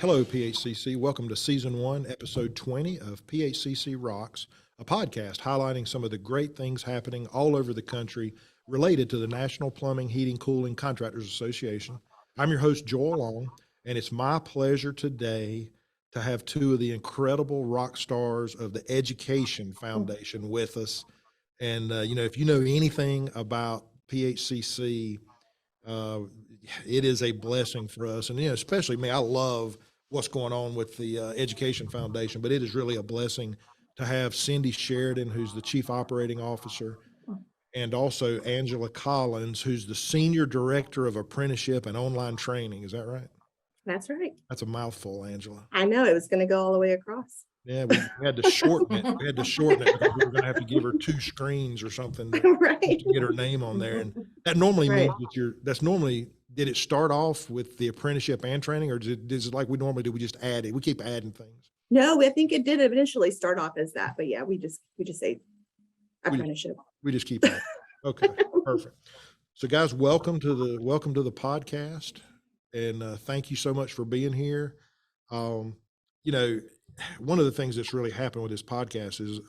Hello, PHCC. Welcome to Season 1, Episode 20 of PHCC Rocks, a podcast highlighting some of the great things happening all over the country related to the National Plumbing, Heating, Cooling Contractors Association. I'm your host, Joel Long, and it's my pleasure today to have two of the incredible rock stars of the Education Foundation with us. And, if you know anything about PHCC, it is a blessing for us. And, especially me, I love what's going on with the Education Foundation, but it is really a blessing to have Cindy Sheridan, who's the Chief Operating Officer, and also Angela Collins, who's the Senior Director of Apprenticeship and Online Training. Is that right? That's right. That's a mouthful, Angela. I know, it was going to go all the way across. Yeah, we had to shorten it. We had to shorten it because we were going to have to give her 2 screens or something to, Right. to get her name on there. And that normally Right. means that did it start off with the apprenticeship and training, or is it like we normally do? We just add it. We keep adding things. No, I think it did initially start off as that, but yeah, we just say apprenticeship. We just keep adding. Okay, perfect. So guys, welcome to the podcast, and thank you so much for being here. One of the things that's really happened with this podcast is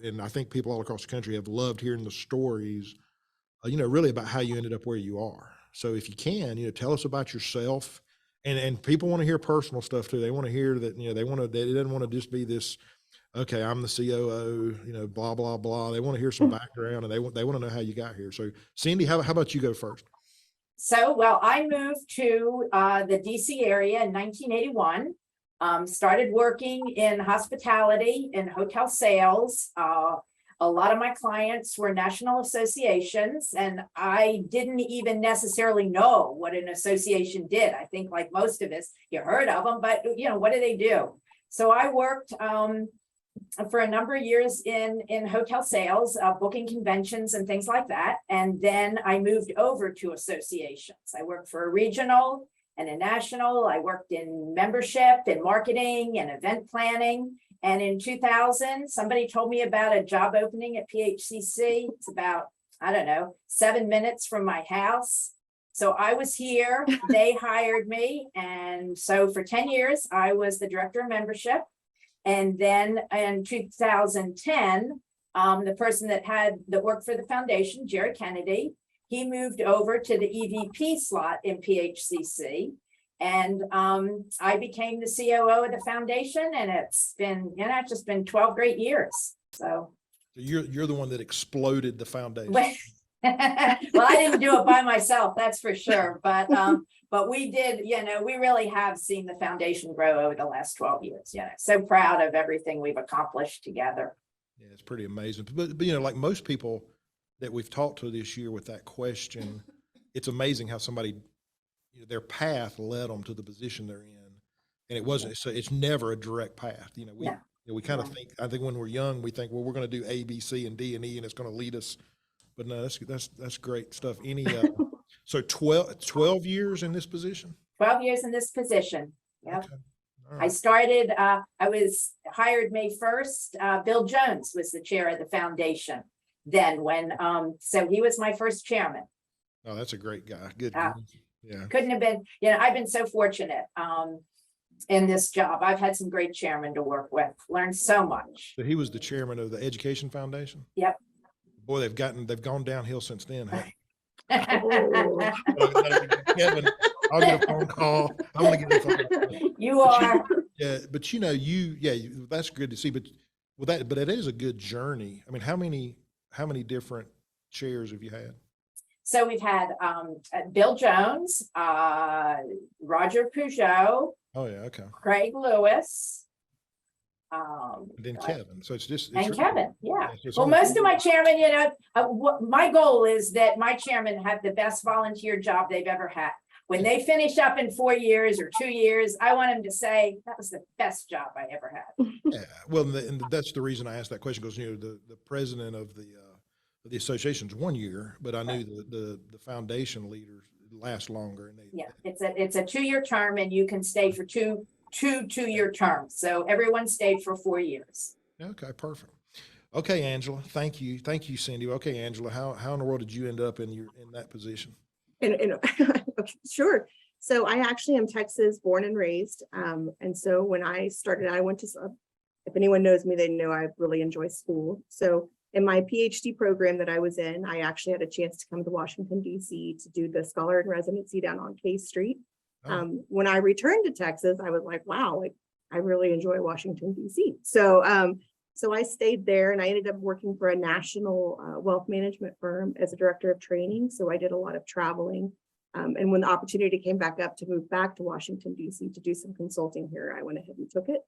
and I think people all across the country have loved hearing the stories, really about how you ended up where you are. So if you can, tell us about yourself, and people want to hear personal stuff too. They want to hear that, it doesn't want to just be this, okay, I'm the COO, blah, blah, blah. They want to hear some background, and they want to know how you got here. So Cindy, how about you go first? So, I moved to the DC area in 1981. Started working in hospitality and hotel sales. A lot of my clients were national associations, and I didn't even necessarily know what an association did. I think, like most of us, you heard of them, but what do they do? So I worked for a number of years in hotel sales, booking conventions and things like that. And then I moved over to associations. I worked for a regional and a national. I worked in membership and marketing and event planning. And in 2000, somebody told me about a job opening at PHCC. It's about, 7 minutes from my house. So I was here, they hired me. And so for 10 years, I was the director of membership. And then in 2010, the person that worked for the foundation, Jerry Kennedy, he moved over to the EVP slot in PHCC, and I became the COO of the foundation, and it's just been 12 great years. So you're the one that exploded the foundation. Well, I didn't do it by myself, that's for sure. But we did, we really have seen the foundation grow over the last 12 years. So proud of everything we've accomplished together. Yeah, it's pretty amazing. But like most people that we've talked to this year with that question, it's amazing how somebody, their path led them to the position they're in. And it wasn't, so it's never a direct path. We kind of think, I think when we're young, we think, well, we're going to do A, B, C, and D, and E, and it's going to lead us. But no, that's great stuff. So 12 years in this position? 12 years in this position. Yep. Okay. Right. I started, I was hired May 1st. Bill Jones was the chair of the foundation then so he was my first chairman. Oh, that's a great guy. Good. Yeah. Couldn't have been, I've been so fortunate in this job. I've had some great chairmen to work with, learned so much. So he was the chairman of the Education Foundation? Yep. Boy, they've gone downhill since then. Huh? Oh. Kevin, I'll get a phone call. I want to get a phone call. You are. Yeah, but that's good to see. But it is a good journey. I mean, how many different chairs have you had? So we've had Bill Jones, Roger Peugeot. Oh yeah, okay. Craig Lewis. And then Kevin. So Kevin, yeah. Well, most of my chairmen, my goal is that my chairmen have the best volunteer job they've ever had. When they finish up in 4 years or 2 years, I want them to say that was the best job I ever had. Yeah, well, and that's the reason I asked that question, because the president of the association's 1 year, but I knew the foundation leaders last longer. And it's a 2-year term, and you can stay for two 2-year terms. So everyone stayed for 4 years. Okay, perfect. Okay, Angela, thank you, Cindy. Okay, Angela, how in the world did you end up in that position? Sure. So I actually am Texas born and raised. And so when I started, I went to, if anyone knows me, they know I really enjoy school. So in my PhD program that I was in, I actually had a chance to come to Washington, D.C. to do the scholar in residency down on K Street. Oh. When I returned to Texas, I was like, wow, like I really enjoy Washington, D.C. So I stayed there and I ended up working for a national wealth management firm as a director of training. So I did a lot of traveling. And when the opportunity came back up to move back to Washington, D.C. to do some consulting here, I went ahead and took it.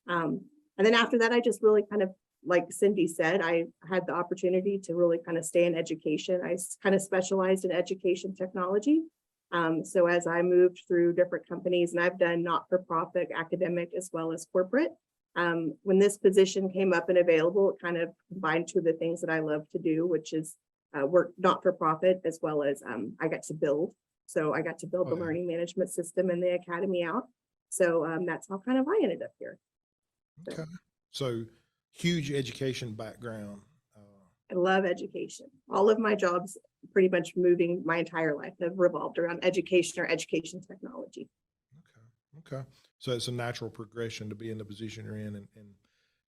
And then after that, I just really kind of, like Cindy said, I had the opportunity to really kind of stay in education. I kind of specialized in education technology. So as I moved through different companies, and I've done not-for-profit, academic, as well as corporate, when this position came up and available, it kind of combined two of the things that I love to do, which is work not-for-profit, as well as I got to build. So I got to build the learning management system and the academy out. So that's how kind of I ended up here. Okay. So huge education background. I love education. All of my jobs, pretty much moving my entire life, have revolved around education or education technology. Okay. So it's a natural progression to be in the position you're in and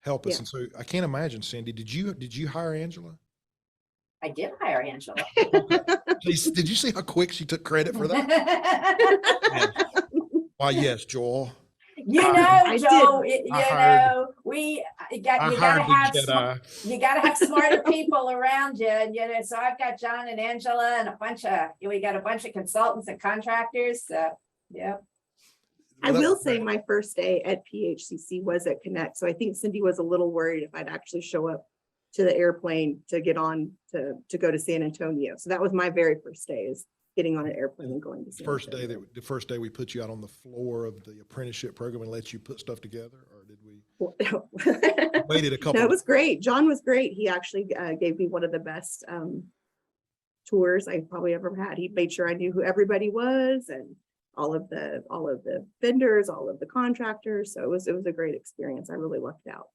help us. Yeah. And so I can't imagine, Cindy, did you hire Angela? I did hire Angela. Did you see how quick she took credit for that? Why, yes, Joel. You know, I Joe, did. you I heard- know, you I gotta hired the have Jedi. you gotta have smarter people around you. And so I've got John and Angela and we got a bunch of consultants and contractors. So yeah. I will say my first day at PHCC was at Connect. So I think Cindy was a little worried if I'd actually show up to the airplane to get on to go to San Antonio. So that was my very first day, is getting on an airplane and going to San Antonio. The first day we put you out on the floor of the apprenticeship program and let you put stuff together, or did we waited a couple? No, it was great. John was great. He actually gave me one of the best tours I probably ever had. He made sure I knew who everybody was and all of the vendors, all of the contractors. So it was a great experience. I really lucked out.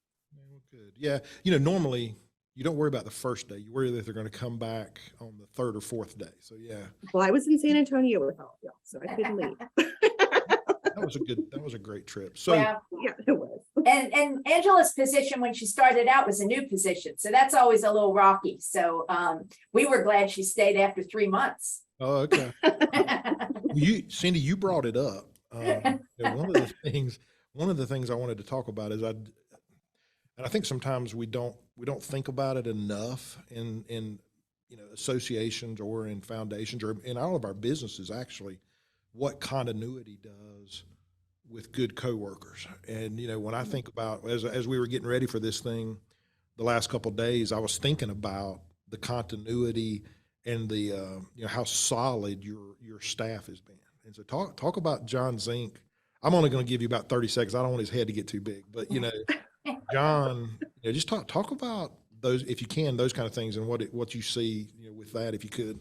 Good. Yeah. You know, normally you don't worry about the first day. You worry that they're going to come back on the third or fourth day. So yeah. Well, I was in San Antonio with all of y'all, so I couldn't leave. That was a great trip. So Well, Yeah, it was. and Angela's position when she started out was a new position. So that's always a little rocky. So we were glad she stayed after 3 months. oh, okay. Cindy, you brought it up. One of the things I wanted to talk about is and I think sometimes we don't think about it enough in associations or in foundations or in all of our businesses, actually, what continuity does with good coworkers. And when I think about as we were getting ready for this thing the last couple of days, I was thinking about the continuity and the how solid your staff has been. And so talk about John Zink. I'm only going to give you about 30 seconds. I don't want his head to get too big, but John, just talk about those, if you can, those kind of things and what you see with that, if you could.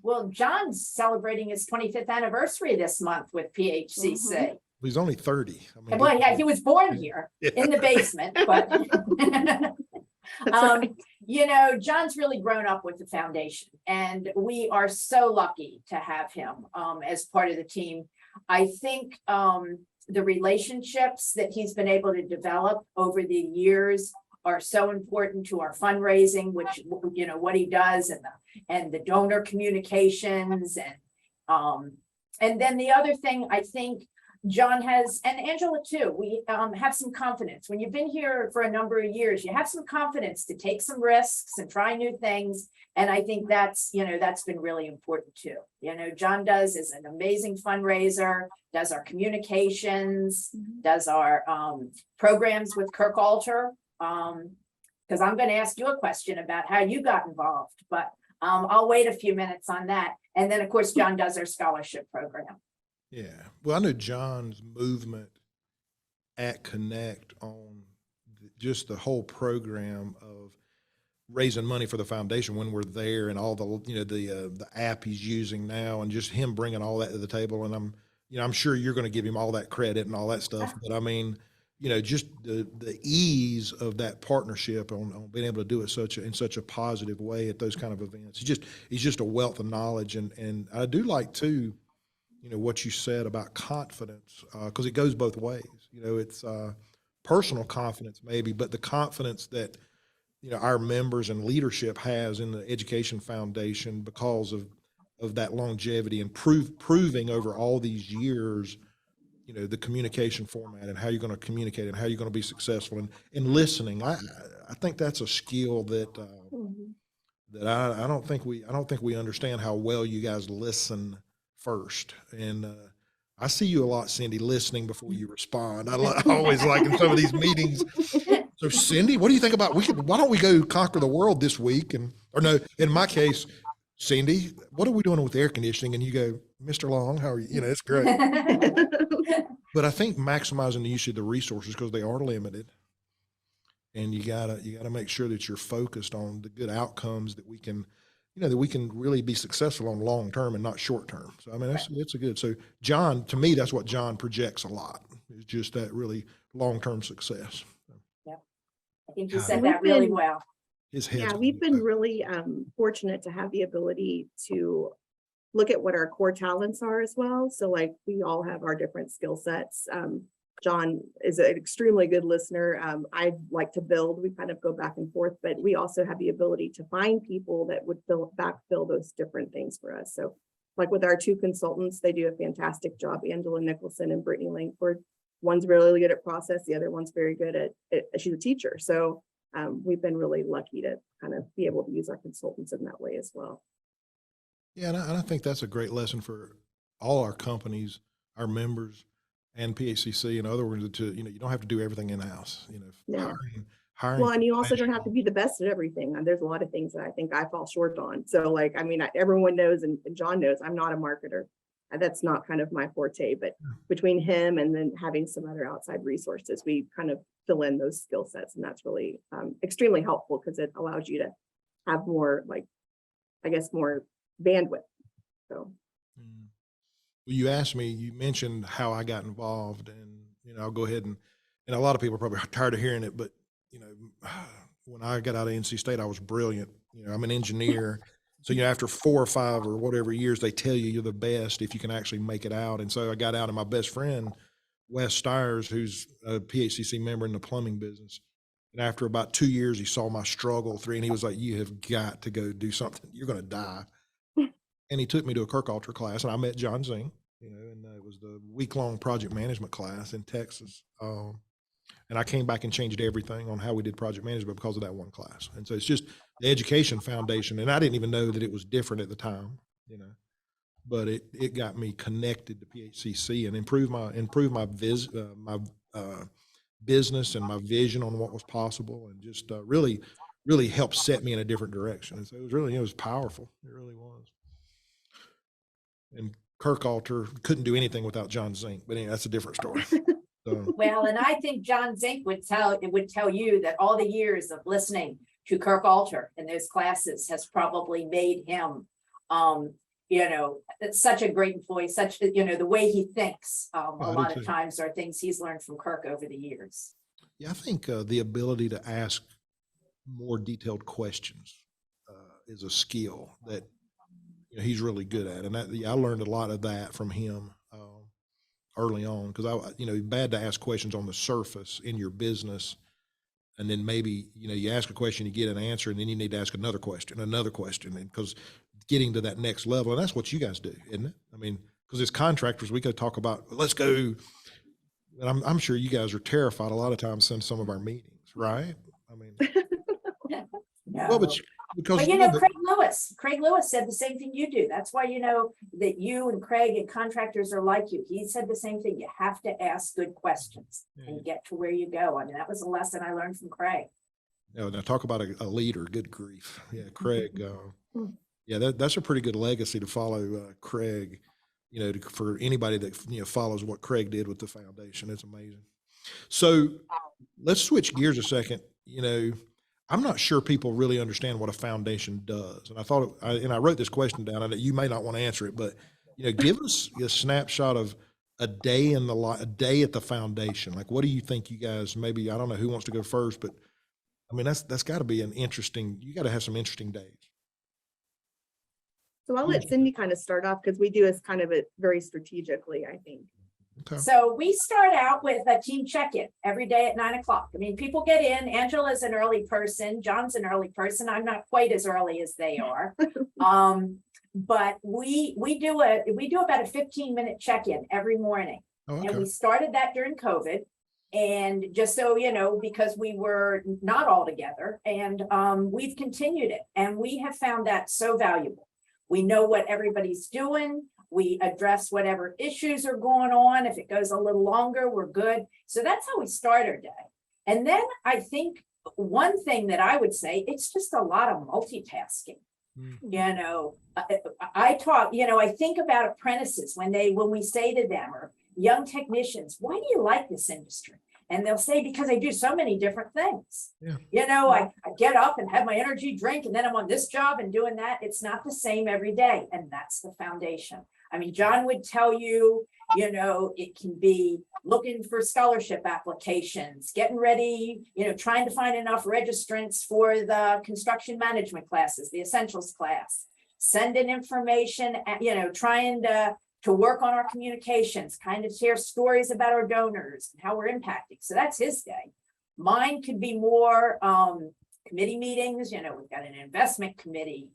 Well, John's celebrating his 25th anniversary this month with PHCC. Mm-hmm. He's only 30. I mean, Well, yeah, he was born here in the basement, but John's really grown up with the foundation, and we are so lucky to have him as part of the team. I think the relationships that he's been able to develop over the years are so important to our fundraising, which what he does, and the donor communications, and then the other thing I think John has, and Angela too, we have some confidence. When you've been here for a number of years, you have some confidence to take some risks and try new things. And I think that's been really important too. John is an amazing fundraiser, does our communications, does our programs with Kirk Alter. Because I'm going to ask you a question about how you got involved, but I'll wait a few minutes on that. And then of course, John does our scholarship program. Yeah. Well, I know John's movement at Connect on just the whole program of raising money for the foundation when we're there, and all the app he's using now, and just him bringing all that to the table. And I'm sure you're going to give him all that credit and all that stuff. But I mean, just the ease of that partnership on being able to do it in such a positive way at those kind of events. He's just a wealth of knowledge. And I do like too, what you said about confidence, because it goes both ways. It's personal confidence maybe, but the confidence that our members and leadership has in the Education Foundation because of that longevity and proving over all these years, the communication format and how you're going to communicate and how you're going to be successful and listening. I think that's a skill that that I don't think we understand how well you guys listen first. And I see you a lot, Cindy, listening before you respond. I always like in some of these meetings. So Cindy, what do you think about why don't we go conquer the world this week? Or no, in my case, Cindy, what are we doing with air conditioning? And you go, Mr. Long, how are you? It's great. But I think maximizing the use of the resources, because they are limited, and you gotta make sure that you're focused on the good outcomes that we can, that we can really be successful on long term and not short term. So I mean, that's a good. So John, to me, that's what John projects a lot. Is just that really long term success. I think you said that really well. Yeah, we've been really fortunate to have the ability to look at what our core talents are as well. So like we all have our different skill sets. John is an extremely good listener. I like to build. We kind of go back and forth, but we also have the ability to find people that would backfill those different things for us. So like with our two consultants, they do a fantastic job, Angela Nicholson and Brittany Langford. One's really good at process. The other one's very good at she's a teacher. So we've been really lucky to kind of be able to use our consultants in that way as well. Yeah, and I think that's a great lesson for all our companies, our members, and PHCC and other ones to, you don't have to do everything in-house, Yeah. hiring. Well, and you also don't have to be the best at everything. And there's a lot of things that I think I fall short on. So like, I mean, everyone knows, and John knows, I'm not a marketer. That's not kind of my forte, but between him and then having some other outside resources, we kind of fill in those skill sets. And that's really extremely helpful because it allows you to have more, like, I guess, more bandwidth. So. Well, you mentioned how I got involved, and, I'll go ahead and a lot of people are probably tired of hearing it, but, when I got out of NC State, I was brilliant. I'm an engineer. So, after 4 or 5 or whatever years, they tell you're the best if you can actually make it out. And so I got out, and my best friend, Wes Stiers, who's a PHCC member in the plumbing business. And after about 2 years, he saw my struggle through, and he was like, you have got to go do something. You're going to die. And he took me to a Kirk Alter class, and I met John Zink, and it was the week-long project management class in Texas. And I came back and changed everything on how we did project management because of that one class. And so it's just the Education Foundation. And I didn't even know that it was different at the time, but it got me connected to PHCC and improved my business and my vision on what was possible, and just really helped set me in a different direction. And so it was powerful. It really was. And Kirk Alter couldn't do anything without John Zink, but anyway, that's a different story. So. Well, and I think John Zink would tell you that all the years of listening to Kirk Alter in those classes has probably made him, such a great employee, the way he thinks, a lot of times are things he's learned from Kirk over the years. Yeah, I think the ability to ask more detailed questions is a skill that he's really good at, and I learned a lot of that from him early on, because it's bad to ask questions on the surface in your business, and then maybe you ask a question, you get an answer, and then you need to ask another question, and because getting to that next level, and that's what you guys do, isn't it? I mean, because as contractors, we could talk about, let's go, and I'm sure you guys are terrified a lot of times in some of our meetings, right? I mean, No. well, but Craig Lewis said the same thing you do. That's why that you and Craig and contractors are like you. He said the same thing. You have to ask good questions and get to where you go. I mean, that was a lesson I learned from Craig. Now talk about a leader. Good grief. Yeah, Craig. Yeah, that's a pretty good legacy to follow, Craig. For anybody that follows what Craig did with the foundation, it's amazing. So let's switch gears a second. I'm not sure people really understand what a foundation does. And I thought, I wrote this question down, and you may not want to answer it, but, give us a snapshot of a day at the foundation. Like, what do you think you guys, maybe, I don't know who wants to go first, but I mean, that's got to be you got to have some interesting days. So I'll let Cindy kind of start off because we do this kind of it very strategically, I think. Okay. So we start out with a team check-in every day at 9 o'clock. I mean, people get in. Angela's an early person. John's an early person. I'm not quite as early as they are. But we do about a 15-minute check-in every morning. Oh, okay. And we started that during COVID. And just so you know, because we were not all together, and we've continued it. And we have found that so valuable. We know what everybody's doing. We address whatever issues are going on. If it goes a little longer, we're good. So that's how we start our day. And then I think one thing that I would say, it's just a lot of multitasking. You know, I talk, you know, I think about apprentices when we say to them, or young technicians, why do you like this industry? And they'll say, because I do so many different things. Yeah. You know, I get up and have my energy drink, and then I'm on this job and doing that. It's not the same every day. And that's the foundation. I mean, John would tell you, you know, it can be looking for scholarship applications, getting ready, you know, trying to find enough registrants for the construction management classes, the essentials class, sending information, you know, trying to work on our communications, kind of share stories about our donors and how we're impacting. So that's his day. Mine could be more committee meetings. You know, we've got an investment committee.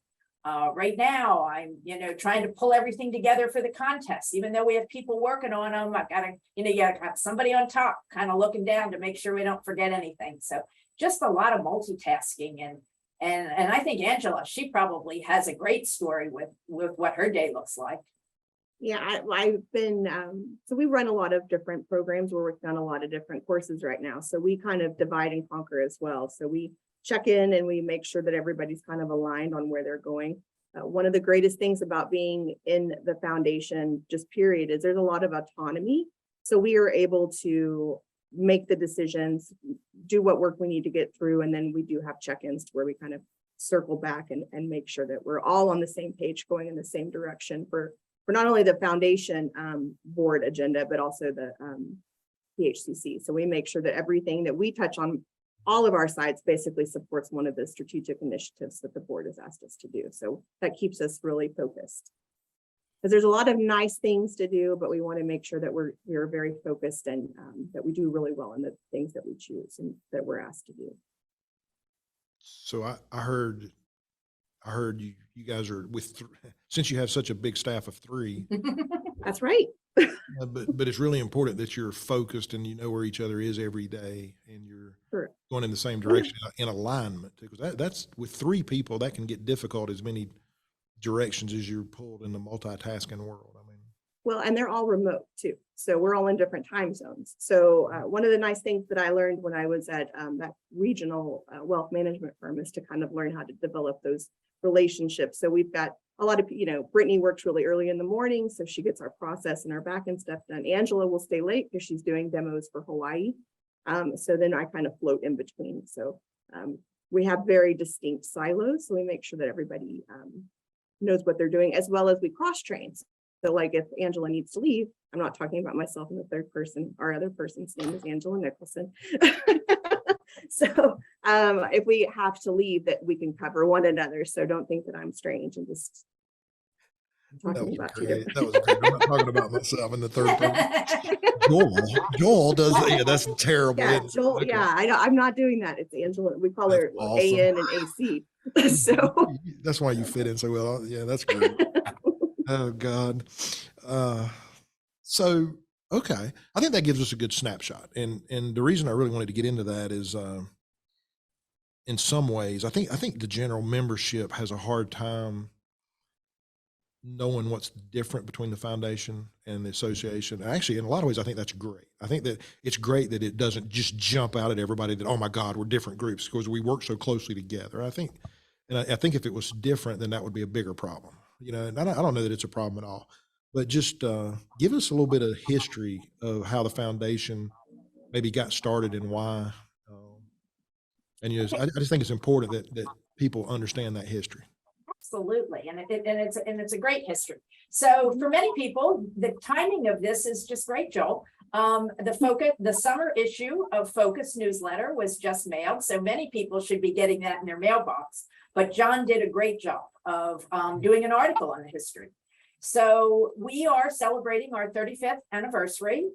Right now, I'm, you know, trying to pull everything together for the contest. Even though we have people working on them, I've got to, you know, you got somebody on top kind of looking down to make sure we don't forget anything. So just a lot of multitasking. And I think Angela, she probably has a great story with what her day looks like. Yeah, I've been, so we run a lot of different programs. We're working on a lot of different courses right now. So we kind of divide and conquer as well. So we check in and we make sure that everybody's kind of aligned on where they're going. One of the greatest things about being in the foundation, just period, is there's a lot of autonomy. So we are able to make the decisions, do what work we need to get through. And then we do have check-ins where we kind of circle back and make sure that we're all on the same page, going in the same direction for not only the foundation board agenda, but also the PHCC. So we make sure that everything that we touch on all of our sites basically supports one of the strategic initiatives that the board has asked us to do. So that keeps us really focused. Because there's a lot of nice things to do, but we want to make sure that we're very focused and that we do really well in the things that we choose and that we're asked to do. So I heard you guys are since you have such a big staff of 3. That's right. But it's really important that you're focused and you know where each other is every day and you're going in the same direction in alignment. Because that's with 3 people, that can get difficult as many directions as you're pulled in the multitasking world. I mean, well, and they're all remote too. So we're all in different time zones. So one of the nice things that I learned when I was at that regional wealth management firm is to kind of learn how to develop those relationships. So we've got a lot of, you know, Brittany works really early in the morning, so she gets our process and our back end stuff done. Angela will stay late because she's doing demos for Hawaii. So then I kind of float in between. So we have very distinct silos. So we make sure that everybody knows what they're doing, as well as we cross train. So like if Angela needs to leave, I'm not talking about myself in the third person. Our other person's name is Angela Nicholson. So if we have to leave, that we can cover one another. So don't think that I'm strange and just talking about you. That was great. I'm not talking about myself in the third person. Joel does. Yeah, that's terrible. Yeah, Joel. Okay. Yeah, I know. I'm not doing that. It's Angela. We call her awesome. AN and AC. So that's why you fit in so well. Yeah, that's great. Oh God. So okay, I think that gives us a good snapshot, and the reason I really wanted to get into that is, in some ways, I think the general membership has a hard time knowing what's different between the foundation and the association. Actually, in a lot of ways, I think that's great. I think that it's great that it doesn't just jump out at everybody that, oh my God, we're different groups, because we work so closely together. I think if it was different, then that would be a bigger problem. You know, and I don't know that it's a problem at all. But just give us a little bit of history of how the foundation maybe got started and why. And you know, I just think it's important that people understand that history. Absolutely, and it's a great history. So for many people, the timing of this is just great, Joel. The summer issue of Focus newsletter was just mailed, so many people should be getting that in their mailbox. but John did a great job of doing an article on the history. So we are celebrating our 35th anniversary.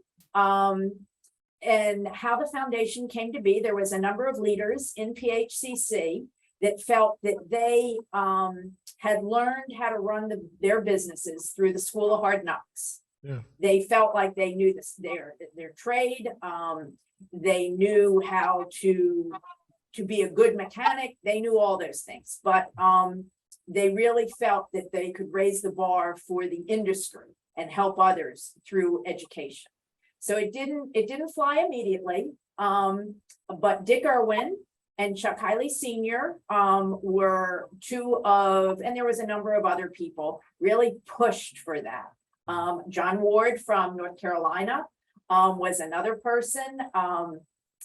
And how the foundation came to be, there was a number of leaders in PHCC that felt that they had learned how to run their businesses through the School of Hard Knocks. Yeah. They felt like they knew their trade. They knew how to be a good mechanic. They knew all those things, but they really felt that they could raise the bar for the industry and help others through education. So it didn't fly immediately, but Dick Irwin and Chuck Hiley Sr. Were two of, and there was a number of other people really pushed for that. John Ward from North Carolina was another person.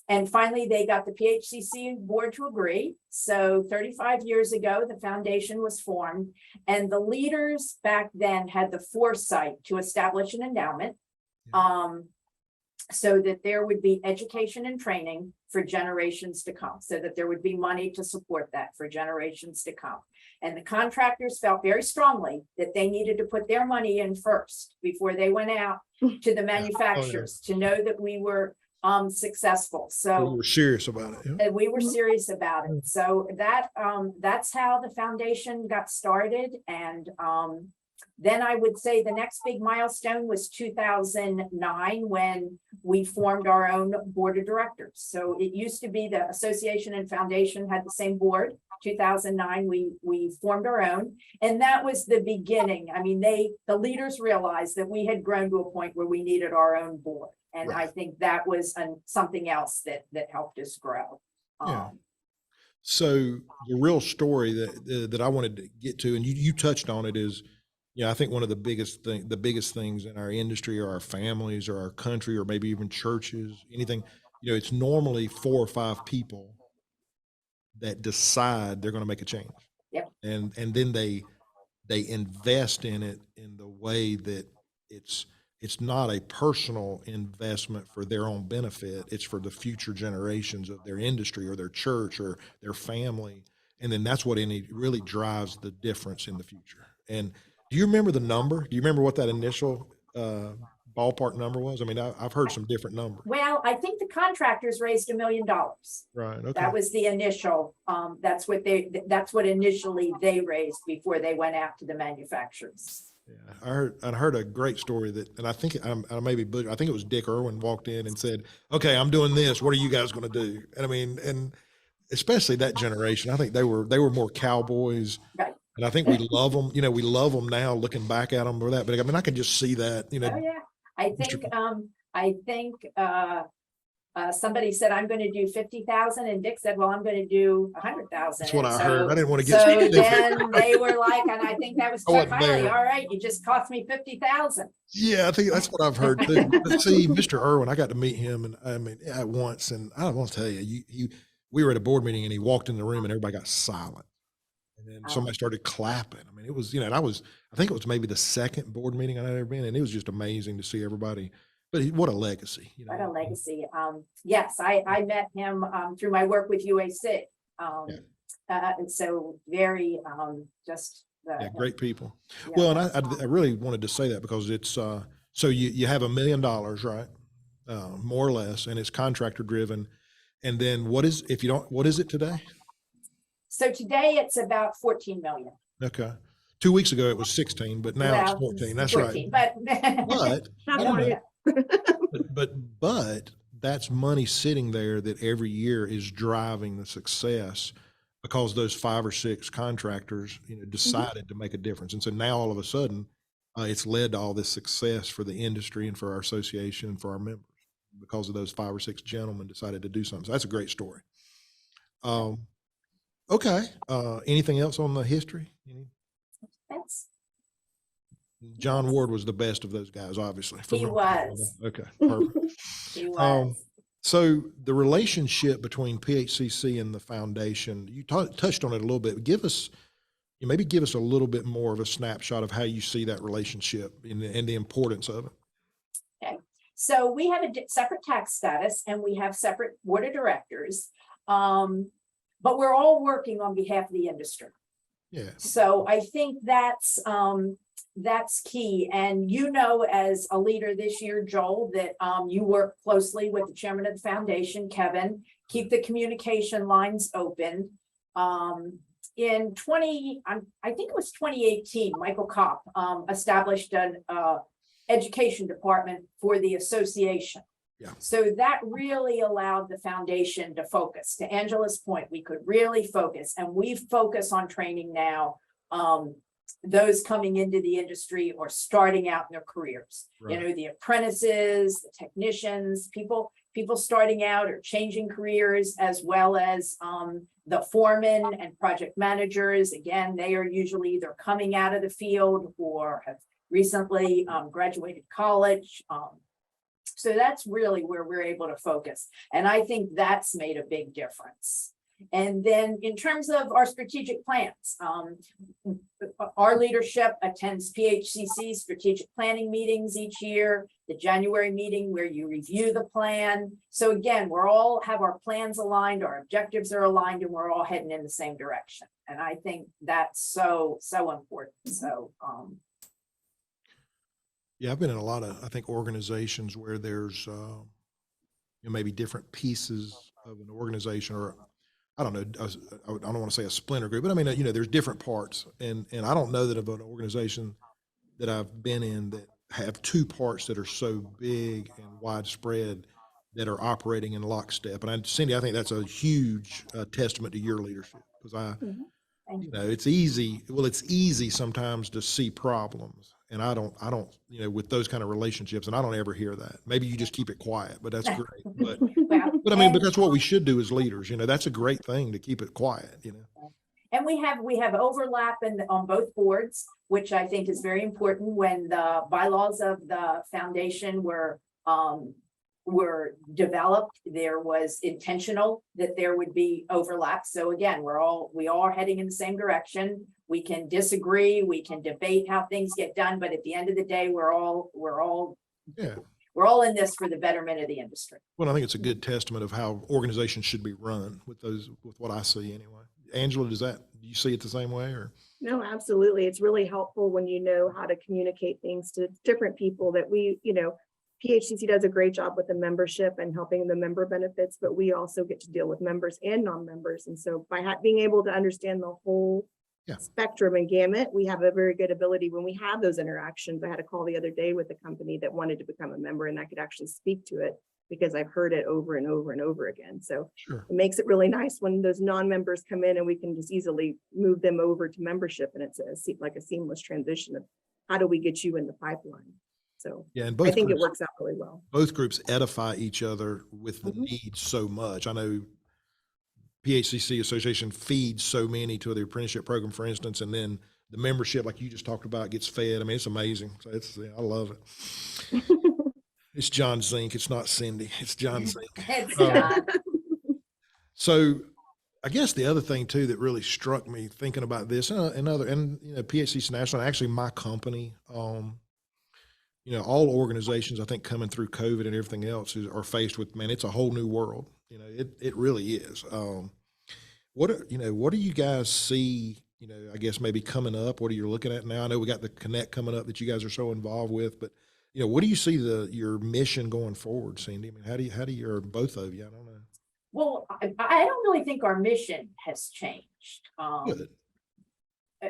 And finally, they got the PHCC board to agree. So 35 years ago, the foundation was formed, and the leaders back then had the foresight to establish an endowment. So that there would be education and training for generations to come, so that there would be money to support that for generations to come. And the contractors felt very strongly that they needed to put their money in first before they went out to the manufacturers to know that we were successful. So We were serious about it. Yeah. and we were serious about it. So that's how the foundation got started. And then I would say the next big milestone was 2009, when we formed our own board of directors. So it used to be the association and foundation had the same board. 2009, we formed our own, and that was the beginning. I mean, the leaders realized that we had grown to a point where we needed our own board, and Right. I think that was something else that helped us grow. Yeah. So the real story that I wanted to get to, and you touched on it, is, I think one of the biggest things in our industry, or our families, or our country, or maybe even churches, anything, it's normally 4 or 5 people that decide they're going to make a change. Yep. And then they invest in it in the way that it's not a personal investment for their own benefit. It's for the future generations of their industry or their church or their family. And then that's what really drives the difference in the future. And do you remember the number? Do you remember what that initial ballpark number was? I mean, I've heard some different numbers. Well, I think the contractors raised $1 million. Right. Okay. That was the initial, that's what initially they raised before they went out to the manufacturers. Yeah, I heard a great story and I think I think it was Dick Irwin walked in and said, "Okay, I'm doing this. What are you guys going to do?" And I mean, and especially that generation, I think they were more cowboys. Right. And I think we love them. We love them now, looking back at them or that. But I mean, I can just see that. Oh yeah, I think somebody said, "I'm going to do 50,000," and Dick said, "Well, I'm going to do 100,000." That's what I heard. I didn't want to get So specific. then they were like, and I think that was Chuck wasn't Hiley. there. All right, you just cost me 50,000. Yeah, I think that's what I've heard too. But see, Mr. Irwin, I got to meet him, and I mean, at once, and I want to tell you, we were at a board meeting, and he walked in the room, and everybody got silent, and then somebody started clapping. I mean, it was, and I think it was maybe the second board meeting I'd ever been, and it was just amazing to see everybody. But what a legacy! What a legacy. Yes, I met him through my work with UAC. And so very just great people. Yeah. Well, and I really wanted to say that because it's so you have $1 million, right? More or less, and it's contractor driven. And then what is it today? So today it's about 14 million. Okay. 2 weeks ago it was 16, but now it's 14. That's 14, right. But But that's money sitting there that every year is driving the success because those 5 or 6 contractors, decided to make a difference. And so now all of a sudden, it's led to all this success for the industry and for our association and for our members because of those 5 or 6 gentlemen decided to do something. So that's a great story. Okay. Anything else on the history? that's John Ward was the best of those guys, obviously. He was. Okay, perfect. he was. So the relationship between PHCC and the foundation, you touched on it a little bit. Give us a little bit more of a snapshot of how you see that relationship and the importance of it. Okay, so we have a separate tax status and we have separate board of directors. but we're all working on behalf of the industry. Yeah. So I think that's key. And you know, as a leader this year, Joel, that you work closely with the chairman of the foundation, Kevin, keep the communication lines open. In I think it was 2018, Michael Kopp established an education department for the association. Yeah. So that really allowed the foundation to focus. To Angela's point, we could really focus, and we focus on training now. Those coming into the industry or starting out in their careers, Right. you know, the apprentices, the technicians, people starting out or changing careers, as well as the foremen and project managers. Again, they are usually either coming out of the field or have recently graduated college. So that's really where we're able to focus. And I think that's made a big difference. And then in terms of our strategic plans, our leadership attends PHCC strategic planning meetings each year, the January meeting where you review the plan. So again, we're all have our plans aligned, our objectives are aligned, and we're all heading in the same direction. And I think that's so important. So, Yeah, I've been in a lot of, I think, organizations where there's maybe different pieces of an organization, or I don't know, I don't want to say a splinter group, but I mean, there's different parts, and I don't know that of an organization that I've been in that have two parts that are so big and widespread that are operating in lockstep. And Cindy, I think that's a huge testament to your leadership, because it's easy. Well, it's easy sometimes to see problems, and I don't, with those kind of relationships, and I don't ever hear that. Maybe you just keep it quiet, but that's great. But I mean, but that's what we should do as leaders. That's a great thing to keep it quiet. And we have overlap on both boards, which I think is very important. When the bylaws of the foundation were developed, there was intentional that there would be overlap. So again, we are heading in the same direction. We can disagree, we can debate how things get done, but at the end of the day, we're all in this for the betterment of the industry. Well, I think it's a good testament of how organizations should be run with what I see anyway. Angela, do you see it the same way, or? No, absolutely. It's really helpful when you know how to communicate things to different people that PHCC does a great job with the membership and helping the member benefits, but we also get to deal with members and non-members. And so by being able to understand the whole spectrum and gamut, we have a very good ability when we have those interactions. I had a call the other day with a company that wanted to become a member, and I could actually speak to it because I've heard it over and over and over again. So It makes it really nice when those non-members come in and we can just easily move them over to membership. And it's like a seamless transition of how do we get you in the pipeline? So and I think it works out really well. Both groups edify each other with the needs so much. I know PHCC Association feeds so many to the apprenticeship program, for instance, and then the membership, like you just talked about, gets fed. I mean, it's amazing. So I love it. It's John Zink. It's not Cindy. It's John Zink. It's John. So I guess the other thing too that really struck me thinking about this and PHCC National, and actually my company, all organizations, I think, coming through COVID and everything else are faced with, man, it's a whole new world. It really is. What do you guys see, I guess maybe coming up? What are you looking at now? I know we got the Connect coming up that you guys are so involved with, but what do you see your mission going forward, Cindy? I mean, how do you, or both of you? I don't know. Well, I don't really think our mission has changed. Good.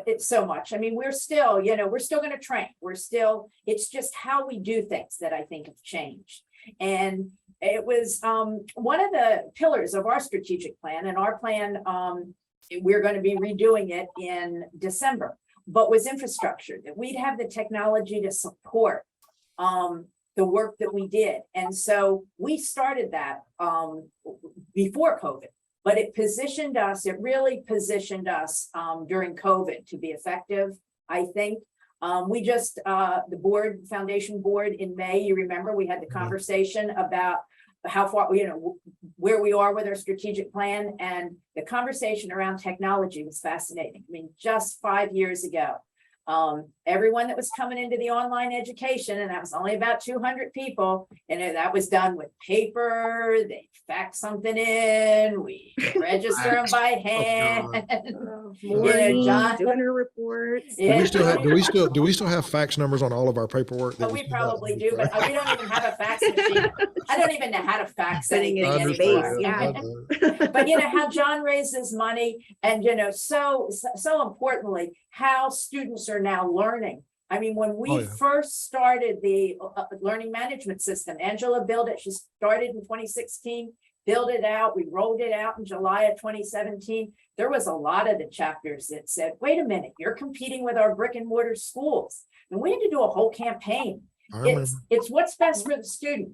It's so much. I mean, we're still going to train. It's just how we do things that I think have changed. And it was one of the pillars of our strategic plan, and our plan, we're going to be redoing it in December, but was infrastructure, that we'd have the technology to support the work that we did. And so we started that before COVID. But it really positioned us during COVID to be effective, I think. We just, the foundation board in May, you remember, we had the conversation about how far, where we are with our strategic plan, and the conversation around technology was fascinating. I mean, just 5 years ago, Everyone that was coming into the online education, and that was only about 200 people, and that was done with paper. They fax something in, we register them by hand. Maureen, John- doing her reports. Do we still have, do we still have fax numbers on all of our paperwork? that Oh, we send out? probably do, but we don't even have a fax machine. I don't even know how to fax Putting it anything in anymore. space, yeah. But how John raises money, and so importantly, how students are now learning. I mean, when we Oh, yeah. first started the learning management system, Angela built it. She started in 2016, built it out. We rolled it out in July of 2017. There was a lot of the chapters that said, wait a minute, you're competing with our brick and mortar schools. And we had to do a whole campaign. It's what's best for the student.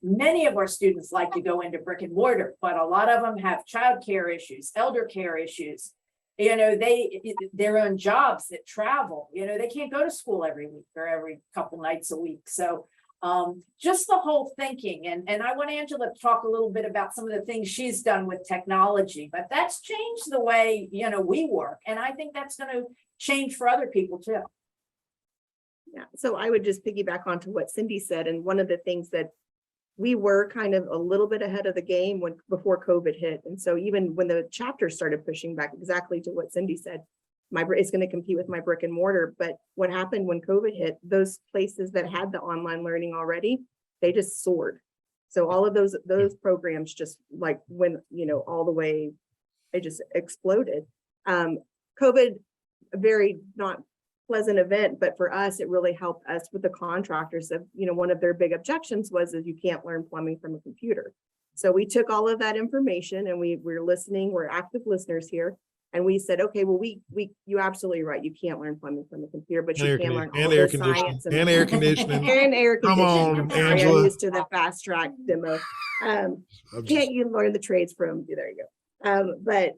Many of our students like to go into brick and mortar, but a lot of them have childcare issues, elder care issues. They're on jobs that travel, they can't go to school every week or every couple nights a week. So just the whole thinking, and I want Angela to talk a little bit about some of the things she's done with technology, but that's changed the way, we work. And I think that's going to change for other people too. Yeah, so I would just piggyback onto what Cindy said. And one of the things that we were kind of a little bit ahead of the game before COVID hit. And so even when the chapters started pushing back exactly to what Cindy said, it's going to compete with my brick and mortar. But what happened when COVID hit, those places that had the online learning already, they just soared. So all of those programs just like went, all the way, they just exploded. COVID, a very not pleasant event, but for us, it really helped us with the contractors. Of one of their big objections was that you can't learn plumbing from a computer. So we took all of that information and we're listening, we're active listeners here. And we said, okay, well, you're absolutely right. You can't learn plumbing from a computer, but you can learn all the science and air conditioning. And air Come conditioning. on, I'm Angela. used to the fast track demo. Can't you learn the trades from? There you go. But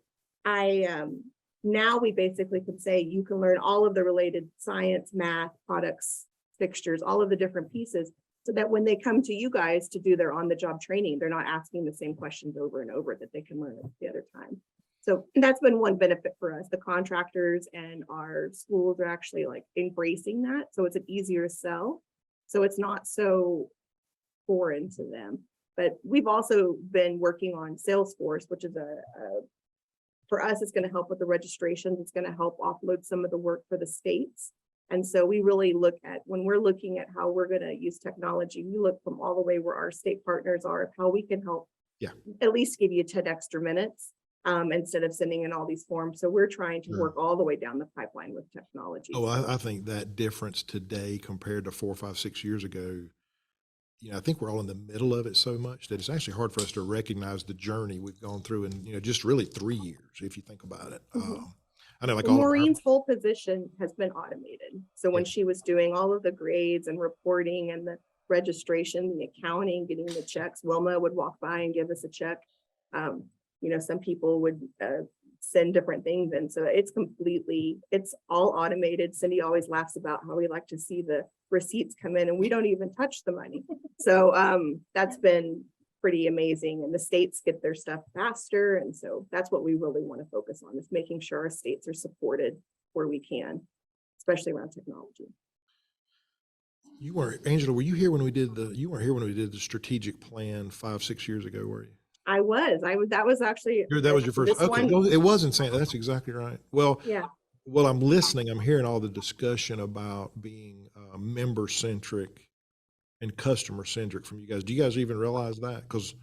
now we basically can say you can learn all of the related science, math, products, fixtures, all of the different pieces, so that when they come to you guys to do their on-the-job training, they're not asking the same questions over and over, that they can learn it the other time. So that's been one benefit for us. The contractors and our schools are actually like embracing that. So it's an easier sell. So it's not so foreign to them. But we've also been working on Salesforce, which is for us, it's going to help with the registrations. It's going to help offload some of the work for the states. And so we really look at, when we're looking at how we're going to use technology, we look from all the way where our state partners are, of how we can help at least give you 10 extra minutes instead of sending in all these forms. So we're trying to work all the way down the pipeline with technology. Oh, I think that difference today compared to 4, 5, 6 years ago, I think we're all in the middle of it so much that it's actually hard for us to recognize the journey we've gone through in, just really 3 years, if you think about it. I know, like Maureen's whole position has been automated. So when she was doing all of the grades and reporting and the registration, the accounting, getting the checks, Wilma would walk by and give us a check. Some people would send different things. And so it's all automated. Cindy always laughs about how we like to see the receipts come in and we don't even touch the money. So that's been pretty amazing. And the states get their stuff faster. And so that's what we really want to focus on, is making sure our states are supported where we can, especially around technology. Angela, were you here when we did you weren't here when we did the strategic plan 5, 6 years ago, were you? I was, that was actually. That was your first, okay. No, it wasn't saying, that's exactly right. Well, yeah. Well, I'm listening, I'm hearing all the discussion about being member centric and customer centric from you guys. Do you guys even realize that? Because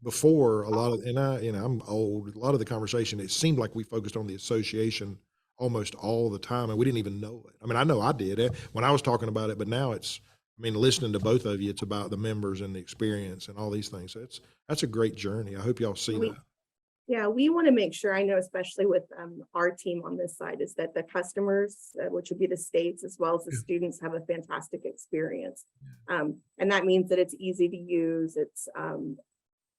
before a lot of, and I'm old, a lot of the conversation, it seemed like we focused on the association almost all the time and we didn't even know it. I know I did when I was talking about it, but now it's, listening to both of you, it's about the members and the experience and all these things. So that's a great journey. I hope y'all see that. Yeah, we want to make sure, I know, especially with our team on this side, is that the customers, which would be the states as well as the students, have a fantastic experience. And that means that it's easy to use. It's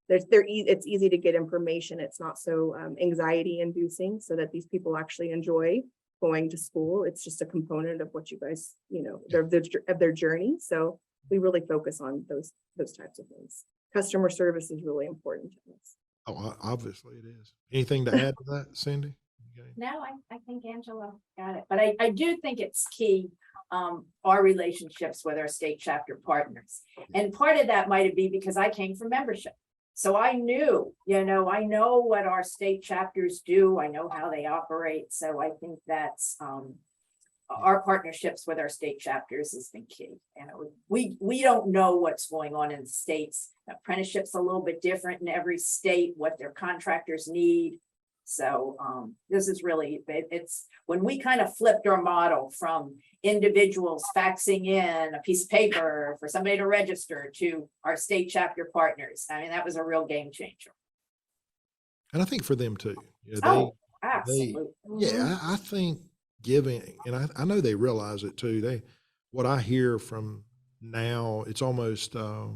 it's easy to get information. It's not so anxiety inducing, so that these people actually enjoy going to school. It's just a component of what you guys, of their journey. So we really focus on those types of things. Customer service is really important to us. Oh, obviously it is. Anything to add to that, Cindy? No, I think Angela got it, but I do think it's key, our relationships with our state chapter partners. And part of that might be because I came from membership. So I knew, I know what our state chapters do. I know how they operate. So I think that's, our partnerships with our state chapters has been key. We don't know what's going on in the states. Apprenticeship's a little bit different in every state, what their contractors need. So this is really, it's when we kind of flipped our model from individuals faxing in a piece of paper for somebody to register to our state chapter partners. I mean, that was a real game changer. And I think for them too. Absolutely. I think giving, and I know they realize it too. What I hear from now, it's almost a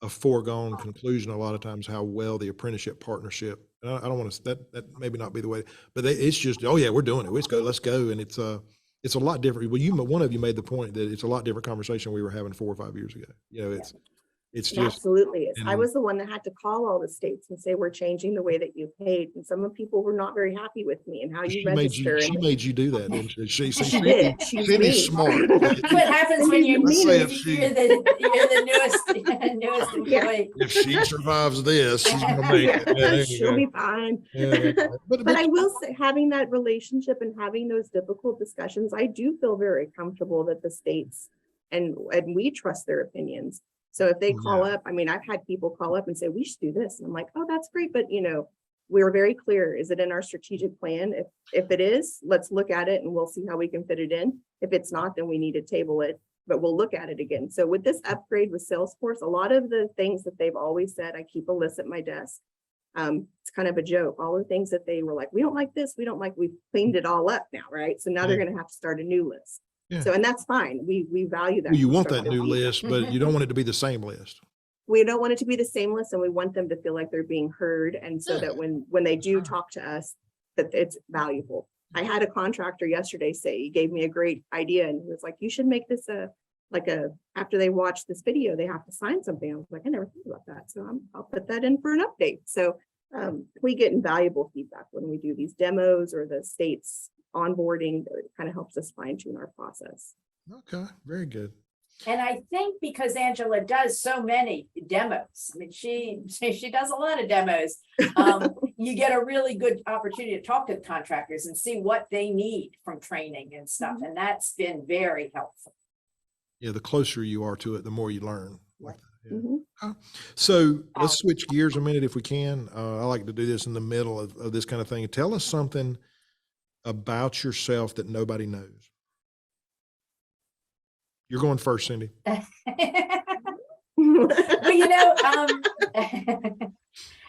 foregone conclusion a lot of times how well the apprenticeship partnership. And I don't want to, that maybe not be the way, but it's just, oh yeah, we're doing it. Let's go. And it's a lot different. Well, one of you made the point that it's a lot different conversation we were having 4 or 5 years ago. It's just absolutely is. I was the one that had to call all the states and say, we're changing the way that you paid. And some of people were not very happy with me and how you register. She made you do that, didn't she? She did. She's smart. What happens when you're the newest employee? If she survives this, she's gonna make it. Yeah, she'll be fine. Yeah. But I will say, having that relationship and having those difficult discussions, I do feel very comfortable that the states and we trust their opinions. So if they call up, I mean, I've had people call up and say, we should do this. And I'm like, oh, that's great. But, we're very clear. Is it in our strategic plan? If it is, let's look at it and we'll see how we can fit it in. If it's not, then we need to table it, but we'll look at it again. So with this upgrade with Salesforce, a lot of the things that they've always said, I keep a list at my desk. It's kind of a joke. All the things that they were like, we don't like this. We've cleaned it all up now. Right. So now they're going to have to start a new list. Yeah. So, and that's fine. We value that. Well, you want that new list, but you don't want it to be the same list. We don't want it to be the same list, and we want them to feel like they're being heard. And so that when they do talk to us, that it's valuable. I had a contractor yesterday say, he gave me a great idea, and he was like, you should make this after they watch this video, they have to sign something. I was like, I never thought about that. So I'll put that in for an update. So we get invaluable feedback when we do these demos or the states onboarding. It kind of helps us fine tune our process. Okay, very good. And I think because Angela does so many demos, I mean, she does a lot of demos. You get a really good opportunity to talk to the contractors and see what they need from training and stuff. And that's been very helpful. Yeah, the closer you are to it, the more you learn. Like that. Yeah. So let's switch gears a minute if we can. I like to do this in the middle of this kind of thing. Tell us something about yourself that nobody knows. You're going first, Cindy. Well,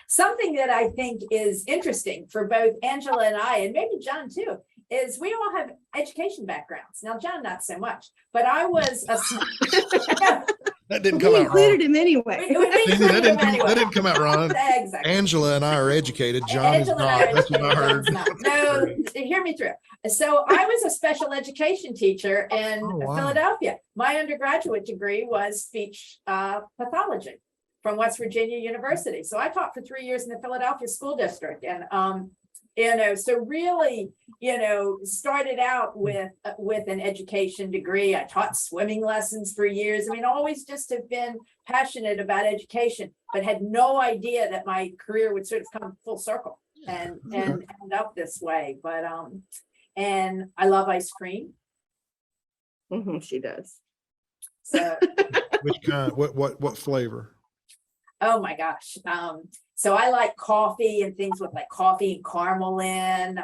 something that I think is interesting for both Angela and I, and maybe John too, is we all have education backgrounds. Now, John, not so much, but I was that didn't come out included wrong. him anyway. That didn't come out wrong. Exactly. Angela and I are educated. John is not. That's what I heard. No, hear me through. So I was a special education teacher in Philadelphia. My undergraduate degree was speech pathology from West Virginia University. So I taught for 3 years in the Philadelphia school district. And, so really, started out with an education degree. I taught swimming lessons for years. I mean, always just have been passionate about education, but had no idea that my career would sort of come full circle and end up this way. But, and I love ice cream. She does. So which kind? What flavor? Oh my gosh. So I like coffee and things with like coffee and caramel in.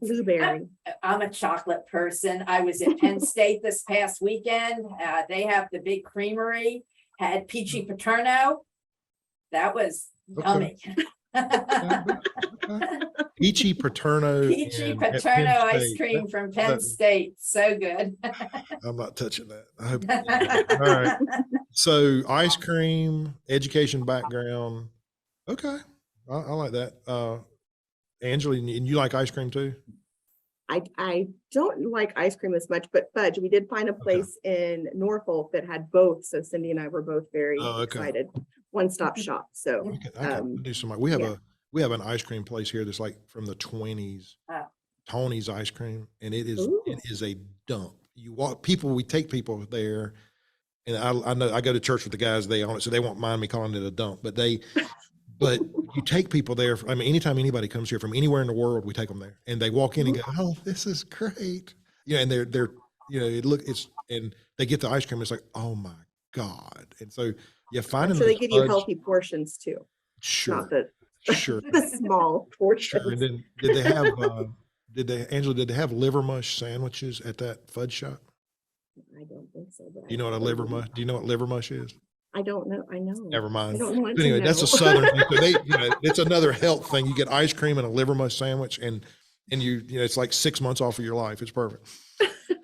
Blueberry. I'm a chocolate person. I was at Penn State this past weekend. They have the big creamery, had peachy paterno. That was yummy. Peachy paterno. Peachy paterno ice cream from Penn State. So good. I'm not touching that. I hope. All right. So ice cream, education background. Okay. I like that. Angela, and you like ice cream too? I don't like ice cream as much, but fudge. We did find a place in Norfolk that had both. So Cindy and I were both very excited. One-stop shop. So I can do some. We have we have an ice cream place here that's like from the 20s, Oh. Tony's Ice Cream, and it Ooh. is a dump. You walk people, we take people there, and I know I go to church with the guys, they own it, so they won't mind me calling it a dump, but you take people there. I mean, anytime anybody comes here from anywhere in the world, we take them there, and they walk in and go, "Oh, this is great," and they're and they get the ice cream. It's like, oh my God! And so finding So they those give you fudge- healthy portions too, sure, not the sure, the small portions. sure. And then did they have Angela? Did they have liver mush sandwiches at that fudge shop? I don't think so. But Do you know what a liver mush? Do you know what liver mush is? I don't know. I know. Never I mind. don't want But to anyway, that's know. a Southern thing. So it's another health thing. You get ice cream and a liver mush sandwich, and it's like 6 months off of your life. It's perfect.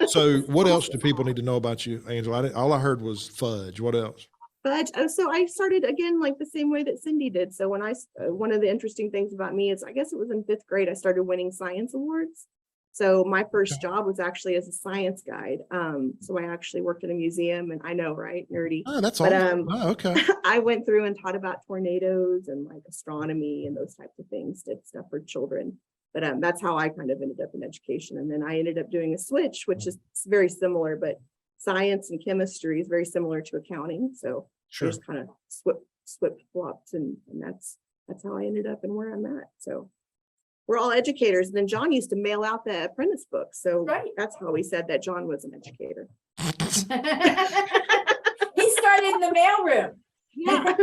So what else do people need to know about you, Angela? All I heard was fudge. What else? But so I started again like the same way that Cindy did. So when one of the interesting things about me is I guess it was in 5th grade I started winning science awards. So my first job was actually as a science guide. So I actually worked in a museum, and I know, right, nerdy. Oh, that's But awesome. Oh, okay. I went through and taught about tornadoes and like astronomy and those types of things, did stuff for children. But that's how I kind of ended up in education. And then I ended up doing a switch, which is very similar, but science and chemistry is very similar to accounting. So I Sure. just kind of flopped, and that's how I ended up and where I'm at. So we're all educators. And then John used to mail out the apprentice books. So Right. that's how we said that John was an educator. He started in the mailroom. Yeah.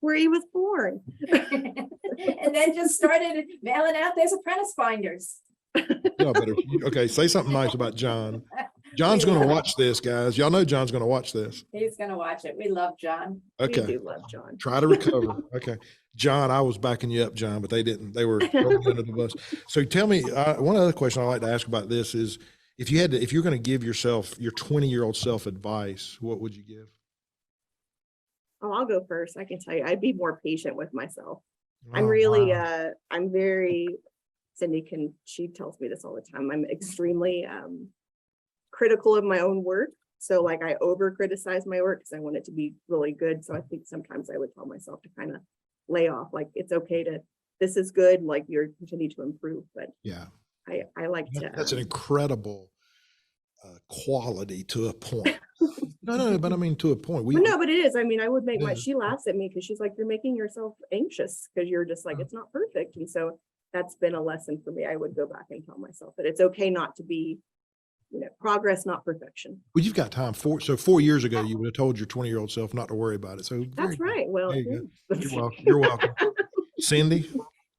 Where he was born. And then just started mailing out those apprentice binders. Y'all better, okay, say something nice about John. John's going to watch this, guys. Y'all know John's going to watch this. He's gonna watch it. We love John. Okay. We do love John. Try to recover. Okay. John, I was backing you up, John, but they didn't. They were throwing you under the bus. So tell me, one other question I like to ask about this is, if you're going to give yourself, your 20-year-old self advice, what would you give? Oh, I'll go first. I can tell you, I'd be more patient with myself. I'm Oh, really, wow. I'm very, she tells me this all the time. I'm extremely critical of my own work. So like I over criticize my work because I want it to be really good. So I think sometimes I would tell myself to kind of lay off, like it's okay to, this is good, like you're continue to improve. But Yeah. I like to. That's an incredible quality to a point. No, but I mean, to a point. But no, but it is. I mean, I would make Yeah. she laughs at me because she's like, you're making yourself anxious because you're just like, it's not perfect. And so that's been a lesson for me. I would go back and tell myself that it's okay not to be, progress, not perfection. Well, you've got time. 4 years ago, you would have told your 20-year-old self not to worry about it. So That's right. Well, There you yeah. You're welcome. You're welcome. Cindy?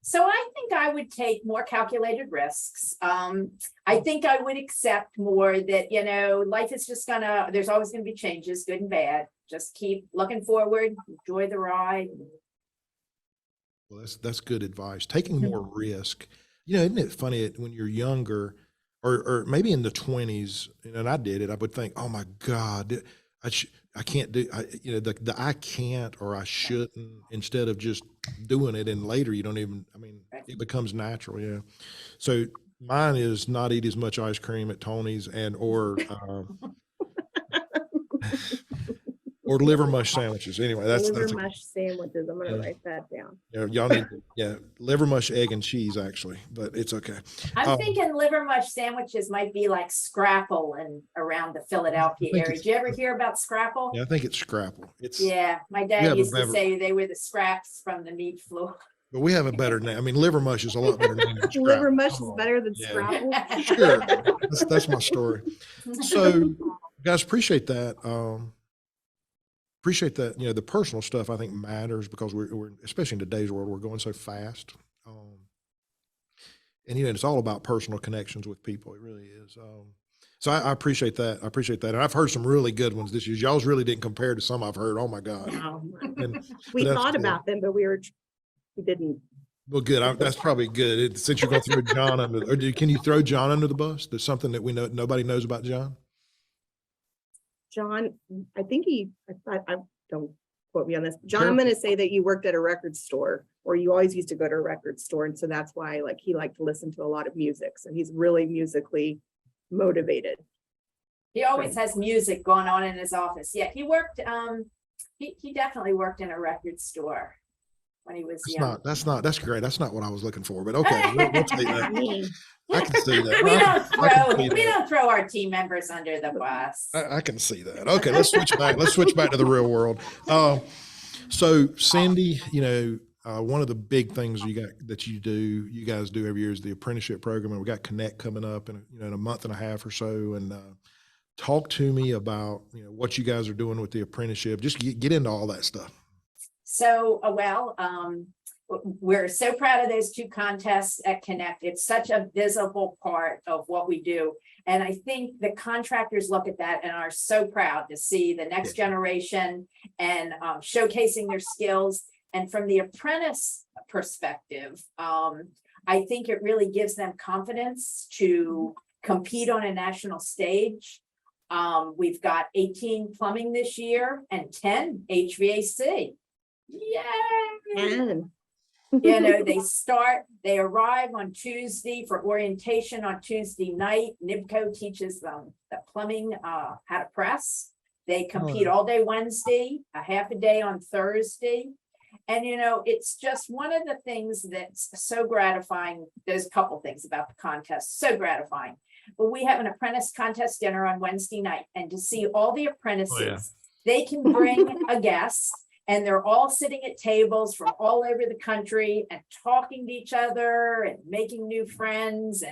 So I think I would take more calculated risks. I think I would accept more that, life is just there's always gonna be changes, good and bad. Just keep looking forward, enjoy the ride. Well, that's good advice. Taking more risk. Isn't it funny when you're younger, or maybe in the 20s, and I did it, I would think, oh my God, I can't do, the I can't or I shouldn't, instead of just doing it. And later you don't even, it becomes natural. Yeah. So mine is not eat as much ice cream at Tony's or liver mush sandwiches. Anyway, that's liver mush sandwiches. I'm gonna write that down. y'all need liver mush, egg and cheese actually, but it's okay. I'm thinking liver mush sandwiches might be like Scrapple and around the Philadelphia area. Did you ever hear about Scrapple? Yeah, I think it's Scrapple. Yeah, my have dad a used to better- say they were the scraps from the meat floor. But we have a better name. Liver mush is a lot better name than Liver Scrapple. mush Come is on. better than Yeah. Scrabble. Sure. That's my story. So guys, appreciate that. Appreciate that. The personal stuff I think matters because we're especially in today's world, we're going so fast. And it's all about personal connections with people. It really is. So I appreciate that. I appreciate that. And I've heard some really good ones this year. Y'all's really didn't compare to some I've heard. Oh my God. And, We but that's thought good. about them, but we didn't. Well, good. That's probably good. Since you're going to throw John can you throw John under the bus? There's something that we know nobody knows about John. John, I think I don't quote me on this. John, I'm going to say that you worked at a record store, or you always used to go to a record store. And so that's why he liked to listen to a lot of music. So he's really musically motivated. He always has music going on in his office. Yeah, he worked, he definitely worked in a record store. when he was That's young. not, that's great. That's not what I was looking for, but okay, we'll take that. Me. I can see that. We I can- don't I can throw, see we that. don't throw our team members under the bus. I can see that. Okay, let's switch back. Let's switch back to the real world. So Cindy, one of the big things you guys do every year is the apprenticeship program, and we got Connect coming up in a month and a half or so. And talk to me about what you guys are doing with the apprenticeship. Just get into all that stuff. So, we're so proud of those two contests at Connect. It's such a visible part of what we do. And I think the contractors look at that and are so proud to see the next generation and showcasing their skills. And from the apprentice perspective, I think it really gives them confidence to compete on a national stage. We've got 18 plumbing this year and 10 HVAC. Yay! And They arrive on Tuesday for orientation on Tuesday night. NIBCO teaches them the plumbing, how to press. They compete all day Wednesday, a half a day on Thursday. And, it's just one of the things that's so gratifying. There's a couple things about the contest, so gratifying. But we have an apprentice contest dinner on Wednesday night, and to see all the apprentices, they can bring a guest. And they're all sitting at tables from all over the country and talking to each other and making new friends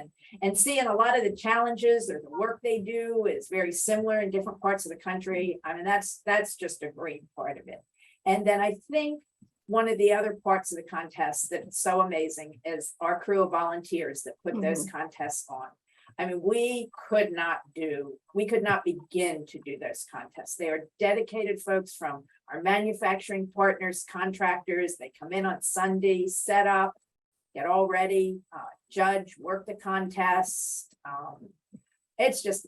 and seeing a lot of the challenges or the work they do is very similar in different parts of the country. I mean, that's just a great part of it. And then I think one of the other parts of the contest that's so amazing is our crew of volunteers that put those contests on. I mean, we could not begin to do those contests. They are dedicated folks from our manufacturing partners, contractors. They come in on Sunday, set up, get all ready, judge, work the contest. It's just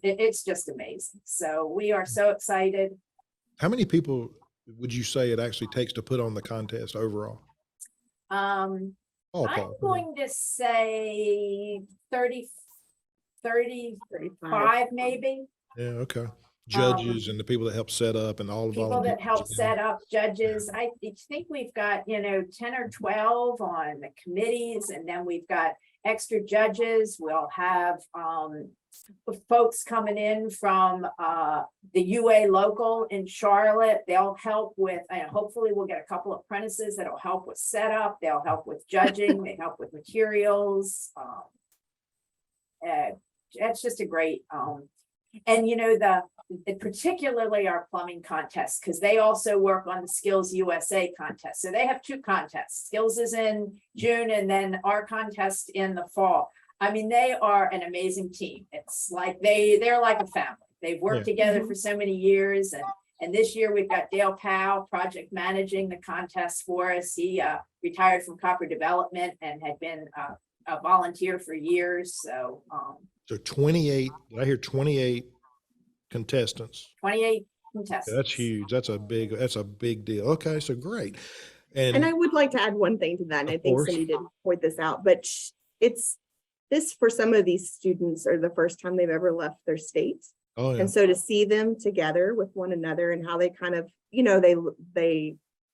amazing. So we are so excited. How many people would you say it actually takes to put on the contest overall? I'm going to say 35 maybe. Yeah, okay. Judges and the people that help set up and all the People that help set up, judges. I think we've got 10 or 12 on the committees, and then we've got extra judges. We'll have folks coming in from the UA local in Charlotte. They'll help with, hopefully we'll get a couple of apprentices that'll help with setup. They'll help with judging. They help with materials. That's just a great, particularly our plumbing contests, because they also work on the Skills USA contest. So they have two contests. Skills is in June, and then our contest in the fall. I mean, they are an amazing team. It's like they're like a family. They've worked together for so many years, and this year we've got Dale Powell project managing the contest for us. He retired from Copper Development and had been a volunteer for years. So 28, did I hear 28 contestants? 28 contestants. That's huge. That's a big deal. Okay, so great. And I would like to add one thing to that, and I think Cindy did point this out, but it's this, for some of these students, are the first time they've ever left their state. Oh, yeah. And so to see them together with one another and how they kind of,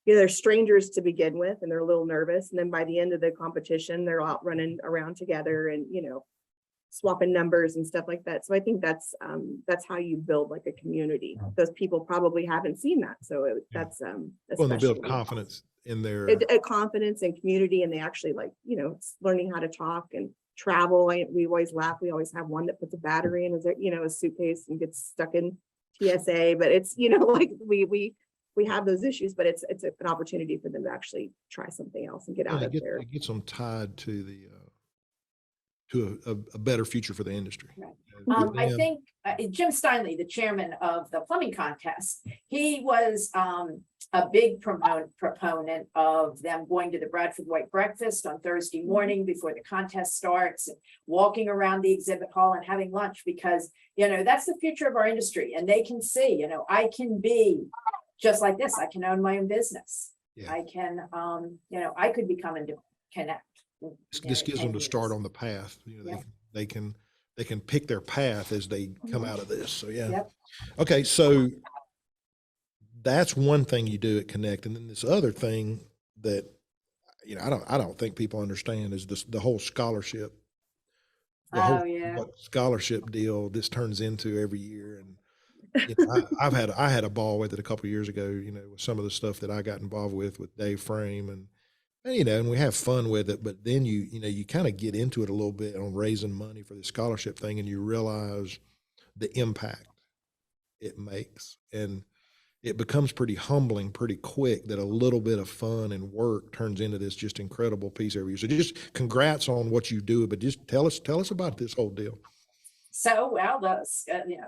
they're strangers to begin with, and they're a little nervous. And then by the end of the competition, they're out running around together and, swapping numbers and stuff like that. So I think that's how you build like a community. Those people probably haven't seen that. So that's Well, they build confidence in their confidence and community, and they actually learning how to talk and travel. We always laugh. We always have one that puts a battery in a suitcase and gets stuck in TSA, but it's, we have those issues, but it's an opportunity for them to actually try something else and get out of there. It gets them tied to the to a better future for the industry. Right. I think Jim Steinley, the chairman of the plumbing contest, he was a big proponent of them going to the Bradford White Breakfast on Thursday morning before the contest starts, and walking around the exhibit hall and having lunch, because that's the future of our industry, and they can see, I can be just like this. I can own my own business. Yeah. I can, I could become into Connect. This gives them to start on the path. They can pick their path as they come out of this. So yeah. Yep. Okay, so that's one thing you do at Connect, and then this other thing that I don't think people understand is the whole scholarship, Oh, yeah. what scholarship deal this turns into every year. And I had a ball with it a couple of years ago, with some of the stuff that I got involved with Dave Frame and we have fun with it, but then you kind of get into it a little bit on raising money for the scholarship thing, and you realize the impact it makes. And it becomes pretty humbling pretty quick that a little bit of fun and work turns into this just incredible piece every year. So just congrats on what you do, but just tell us about this whole deal. So, well, the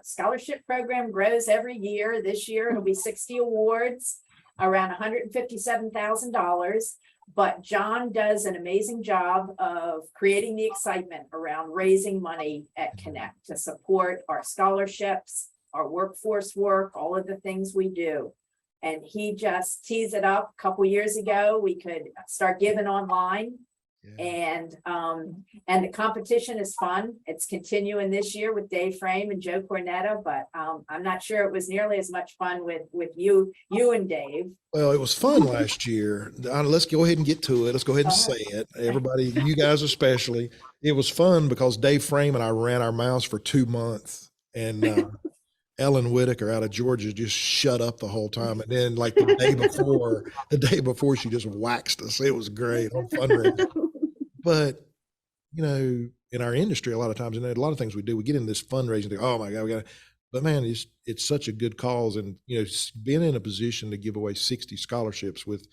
scholarship program grows every year. This year it'll be 60 awards, around $157,000. But John does an amazing job of creating the excitement around raising money at Connect to support our scholarships, our workforce work, all of the things we do. And he just teased it up a couple years ago. We could start giving online. Yeah. And the competition is fun. It's continuing this year with Dave Frame and Joe Cornetta, but I'm not sure it was nearly as much fun with you and Dave. Well, it was fun last year. Let's go ahead and get to it. Let's go ahead and say it. Everybody, you guys especially. It was fun because Dave Frame and I ran our mouths for 2 months, and Ellen Whitaker out of Georgia just shut up the whole time. And then like the day before she just waxed us. It was great on fundraising. But, in our industry, a lot of times, a lot of things we do, we get in this fundraising thing. Oh my God, but man, it's such a good cause. And, being in a position to give away 60 scholarships with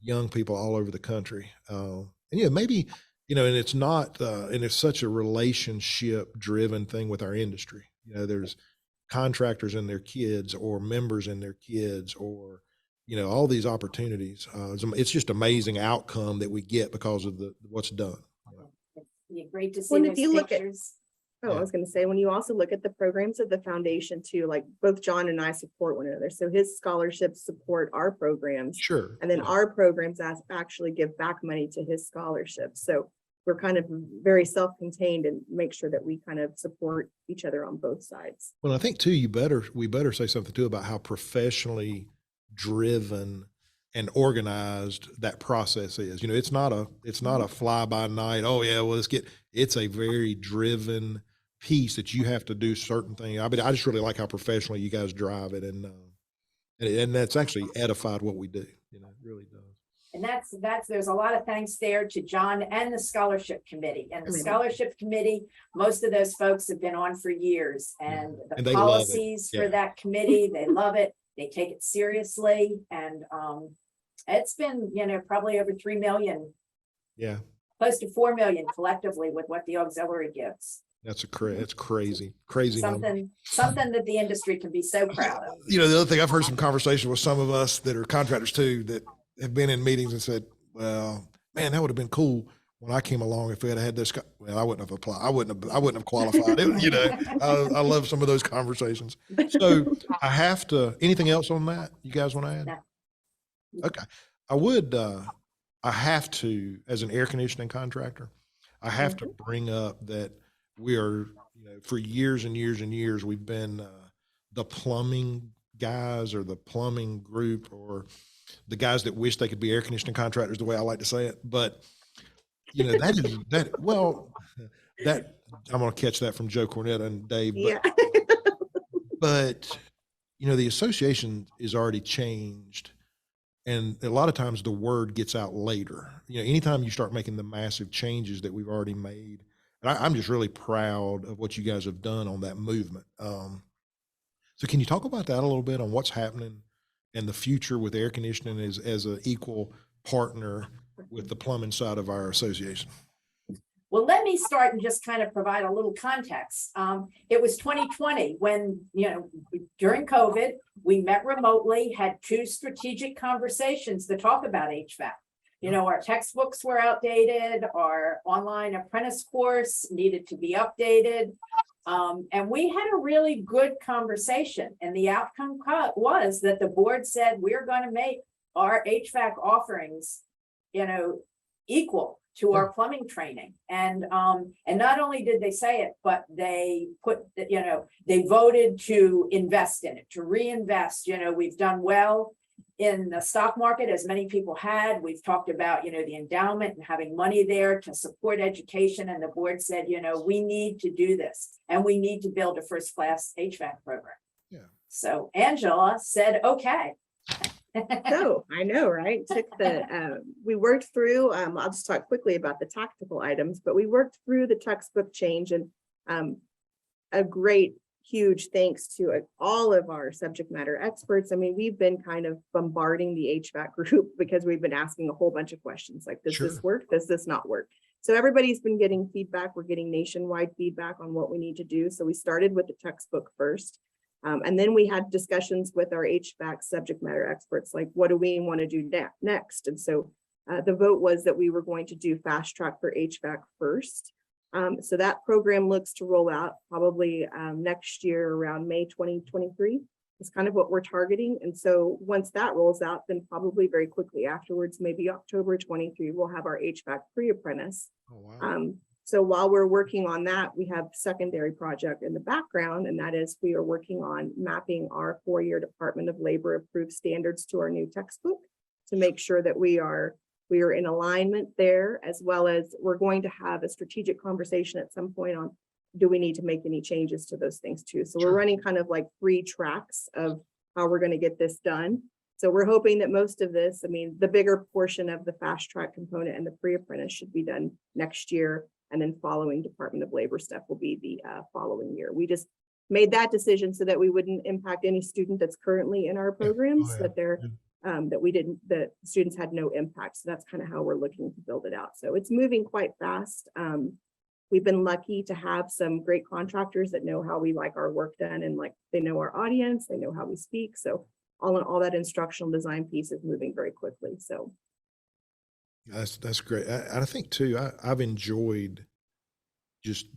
young people all over the country. And maybe, and it's not, and it's such a relationship driven thing with our industry. There's contractors and their kids, or members and their kids, or all these opportunities. It's just amazing outcome that we get because of what's done. It's great to see those pictures. I was going to say, when you also look at the programs of the foundation too, like both John and I support one another. So his scholarships support our programs. Sure. And then our programs actually give back money to his scholarships. So we're kind of very self-contained and make sure that we kind of support each other on both sides. Well, I think too, we better say something too about how professionally driven and organized that process is. It's not a fly by night. Oh yeah, well it's a very driven piece that you have to do certain things. I just really like how professionally you guys drive it, and that's actually edified what we do. It really does. And there's a lot of thanks there to John and the scholarship committee. And the scholarship committee, most of those folks have been on for years, and the policies for that committee, they love it. They take it seriously, and it's been, probably over 3 million. Yeah. Close to 4 million collectively with what the auxiliary gives. That's crazy. Something that the industry can be so proud of. The other thing, I've heard some conversation with some of us that are contractors too, that have been in meetings and said, well, man, that would have been cool when I came along if we had this. Well, I wouldn't have applied. I wouldn't have qualified. I love some of those conversations. So I have to. Anything else on that you guys want to add? No. Okay, I have to, as an air conditioning contractor, I have to bring up that we are, for years and years and years, we've been the plumbing guys, or the plumbing group, or the guys that wish they could be air conditioning contractors, the way I like to say it. But I'm going to catch that from Joe Cornetta and Dave. But the association is already changed, and a lot of times the word gets out later. Anytime you start making the massive changes that we've already made, and I'm just really proud of what you guys have done on that movement. So can you talk about that a little bit, on what's happening and the future with air conditioning as an equal partner with the plumbing side of our association? Well, let me start and just kind of provide a little context. It was 2020 when, during COVID, we met remotely, had 2 strategic conversations to talk about HVAC. Our textbooks were outdated, our online apprentice course needed to be updated. And we had a really good conversation, and the outcome was that the board said, we're going to make our HVAC offerings, equal to our plumbing training. And not only did they say it, but they they voted to invest in it, to reinvest. We've done well in the stock market, as many people had. We've talked about, the endowment and having money there to support education. And the board said, we need to do this and we need to build a first-class HVAC program. Yeah. So Angela said, okay. So I know, right? We worked through, I'll just talk quickly about the tactical items, but we worked through the textbook change, and a great, huge thanks to all of our subject matter experts. I mean, we've been kind of bombarding the HVAC group because we've been asking a whole bunch of questions like, does this work? Does this not work? So everybody's been getting feedback. We're getting nationwide feedback on what we need to do. So we started with the textbook first. And then we had discussions with our HVAC subject matter experts, like, what do we want to do next? And so the vote was that we were going to do fast track for HVAC first. So that program looks to roll out probably next year around May 2023 is kind of what we're targeting. And so once that rolls out, then probably very quickly afterwards, maybe October 23, we'll have our HVAC pre-apprentice. Oh, wow. So while we're working on that, we have secondary project in the background, and that is we are working on mapping our 4-year Department of Labor approved standards to our new textbook to make sure that we are in alignment there, as well as we're going to have a strategic conversation at some point on, do we need to make any changes to those things too? So we're running kind of like 3 tracks of how we're going to get this done. So we're hoping that most of this, I mean, the bigger portion of the fast track component and the pre-apprentice should be done next year. And then following Department of Labor stuff will be the following year. We just made that decision so that we wouldn't impact any student that's currently in our programs, that they're that students had no impact. So that's kind of how we're looking to build it out. So it's moving quite fast. We've been lucky to have some great contractors that know how we like our work done, and like they know our audience, they know how we speak. So all in all, that instructional design piece is moving very quickly. So That's great. I think too, I've enjoyed just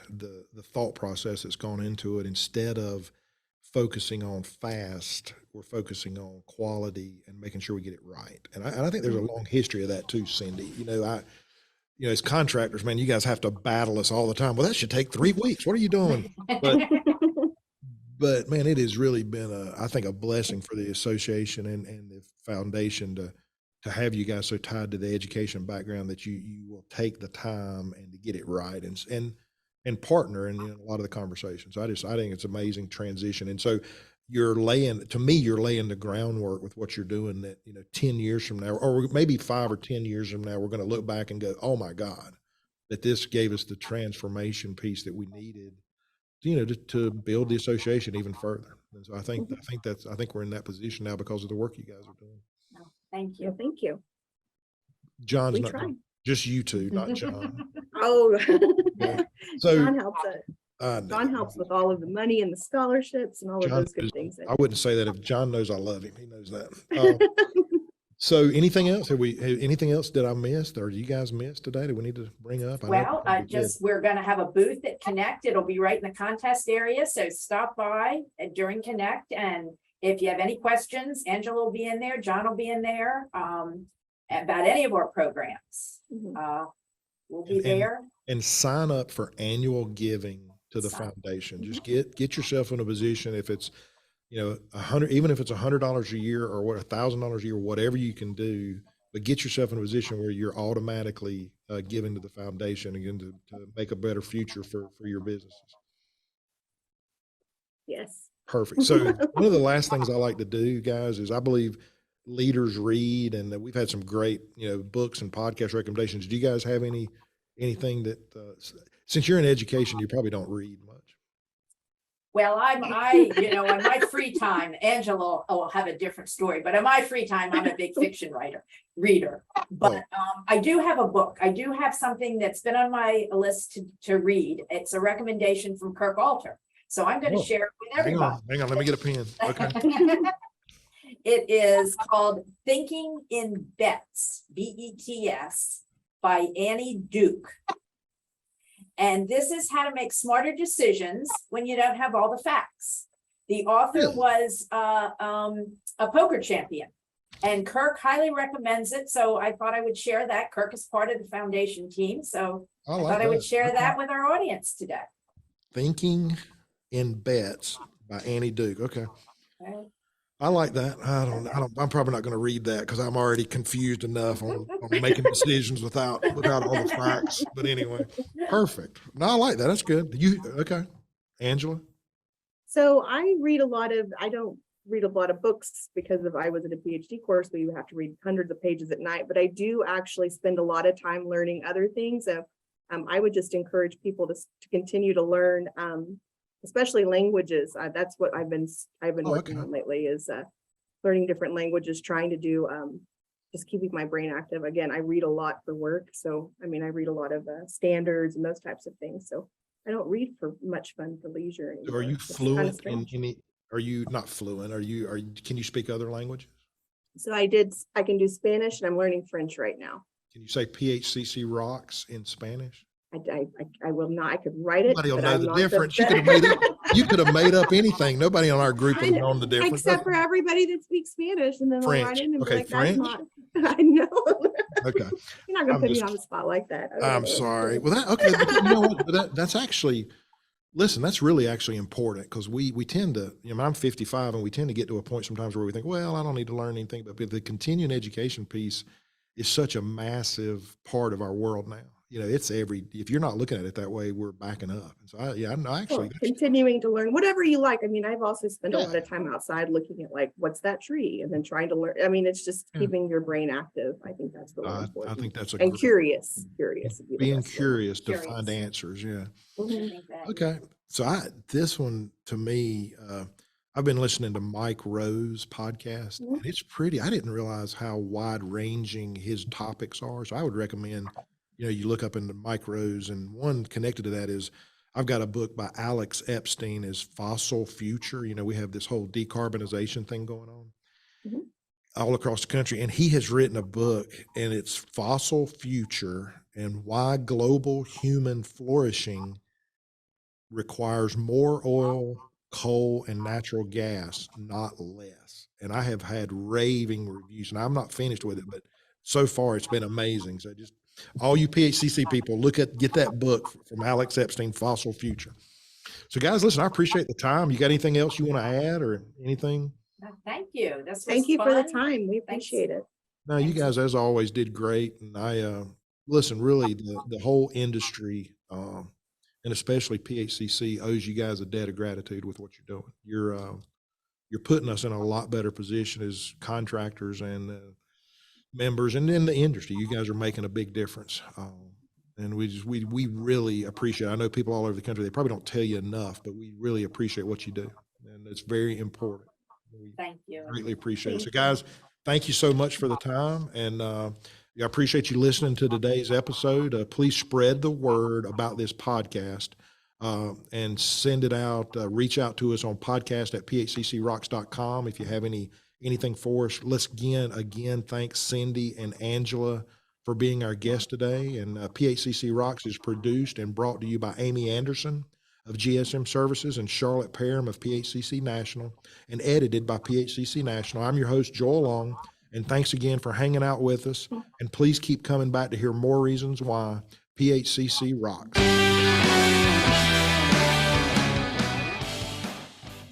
the thought process that's gone into it. Instead of focusing on fast, we're focusing on quality and making sure we get it right. And I think there's a long history of that too, Cindy. As contractors, man, you guys have to battle us all the time. Well, that should take 3 weeks. What are you doing? But man, it has really been I think a blessing for the association and the foundation to have you guys so tied to the education background that you will take the time and to get it right and partner in a lot of the conversations. So I think it's amazing transition. And so you're laying the groundwork with what you're doing that, 10 years from now, or maybe 5 or 10 years from now, we're going to look back and go, oh my God, that this gave us the transformation piece that we needed, to build the association even further. And so I think we're in that position now because of the work you guys are doing. Thank you. thank you. John's We not tried. just you two, not John. Oh, Yeah. So John helps us. John helps with all of the money and the scholarships and all of John those good things. I wouldn't say that if John knows I love him. He knows that. So anything else? Anything else that I missed, or you guys missed today that we need to bring up? Well, we're going to have a booth at Connect. It'll be right in the contest area. So stop by during Connect. And if you have any questions, Angela will be in there. John will be in there about any of our programs. We'll be there. And sign up for annual giving to the foundation. Just get yourself in a position, if it's, even if it's $100 a year or $1,000 a year, whatever you can do, but get yourself in a position where you're automatically giving to the foundation again to make a better future for your businesses. Yes. Perfect. So one of the last things I like to do, guys, is I believe leaders read, and we've had some great, books and podcast recommendations. Do you guys have anything that, since you're in education, you probably don't read much? Well, in my free time, Angela will have a different story, but in my free time, I'm a big fiction reader. But I do have a book. I do have something that's been on my list to read. It's a recommendation from Kirk Alter. So I'm going to share it with everybody. Hang on, let me get a pen. Okay. It is called Thinking in Bets, BETS, by Annie Duke. And this is how to make smarter decisions when you don't have all the facts. The author was a poker champion, and Kirk highly recommends it. So I thought I would share that. Kirk is part of the foundation team. So I thought I would share that with our audience today. Thinking in Bets by Annie Duke. Okay. I like that. I'm probably not going to read that because I'm already confused enough on making decisions without all the facts. But anyway, perfect. No, I like that. That's good. Okay, Angela? So I don't read a lot of books because I was in a PhD course where you have to read hundreds of pages at night, but I do actually spend a lot of time learning other things. So I would just encourage people to continue to learn, especially languages. That's what I've been working on lately is learning different languages, trying to do just keeping my brain active. Again, I read a lot for work. So, I mean, I read a lot of standards and those types of things. So I don't read for much fun for leisure So anymore. are you It's kinda fluent in strange. any? Are you not fluent? Can you speak other languages? So I can do Spanish and I'm learning French right now. Can you say PHCC rocks in Spanish? I will not, I could write it, Nobody will but know I'm the not difference. You could have made up anything. Nobody on our group would I have know, known the difference. except for everybody that speaks Spanish, and then they'll write French. in and be Okay, like, that's French. not, I know. Okay. You're not gonna I'm put me just on the spot like that. I'm sorry. Well, okay. But you know what? But that's actually, listen, that's really actually important because we tend to, I'm 55 and we tend to get to a point sometimes where we think, well, I don't need to learn anything. But the continuing education piece is such a massive part of our world now. If you're not looking at it that way, we're backing up. And so I know actually, Continuing to learn whatever you like. I mean, I've also spent a Yeah. lot of time outside looking at like, what's that tree? And then trying to learn. I mean, it's just Yeah. keeping your brain active. I think that's really I important. think that's And curious would be the being best word. curious to Curious. find answers. Yeah. I Mhm. think that- Okay. So this one to me, I've been listening to Mike Rowe's podcast Mhm. and it's pretty, I didn't realize how wide ranging his topics are. So I would recommend, you look up into Mike Rowe's, and one connected to that is I've got a book by Alex Epstein is Fossil Future. We have this whole decarbonization thing going on Mhm. all across the country. And he has written a book and it's Fossil Future and Why Global Human Flourishing requires more oil, coal, and natural gas, not less. And I have had raving reviews, and I'm not finished with it, but so far it's been amazing. So just all you PHCC people, get that book from Alex Epstein, Fossil Future. So guys, listen, I appreciate the time. You got anything else you want to add or anything? Thank you. This was Thank you for the fun. time. We Thanks. appreciate it. No, you guys, as always, did great. And listen, really, the whole industry, and especially PHCC owes you guys a debt of gratitude with what you're doing. You're putting us in a lot better position as contractors and members, and in the industry. You guys are making a big difference, and we really appreciate it. I know people all over the country, they probably don't tell you enough, but we really appreciate what you do, and it's very important. We Thank you. greatly appreciate it. So guys, thank you so much for the time, and I appreciate you listening to today's episode. Please spread the word about this podcast and send it out. Reach out to us on podcast@phccrocks.com if you have anything for us. Let's again thank Cindy and Angela for being our guest today. And PHCC Rocks is produced and brought to you by Amy Anderson of GSM Services and Charlotte Parham of PHCC National, and edited by PHCC National. I'm your host, Joel Long, and thanks again for hanging out with us. And please keep coming back to hear more reasons why PHCC rocks.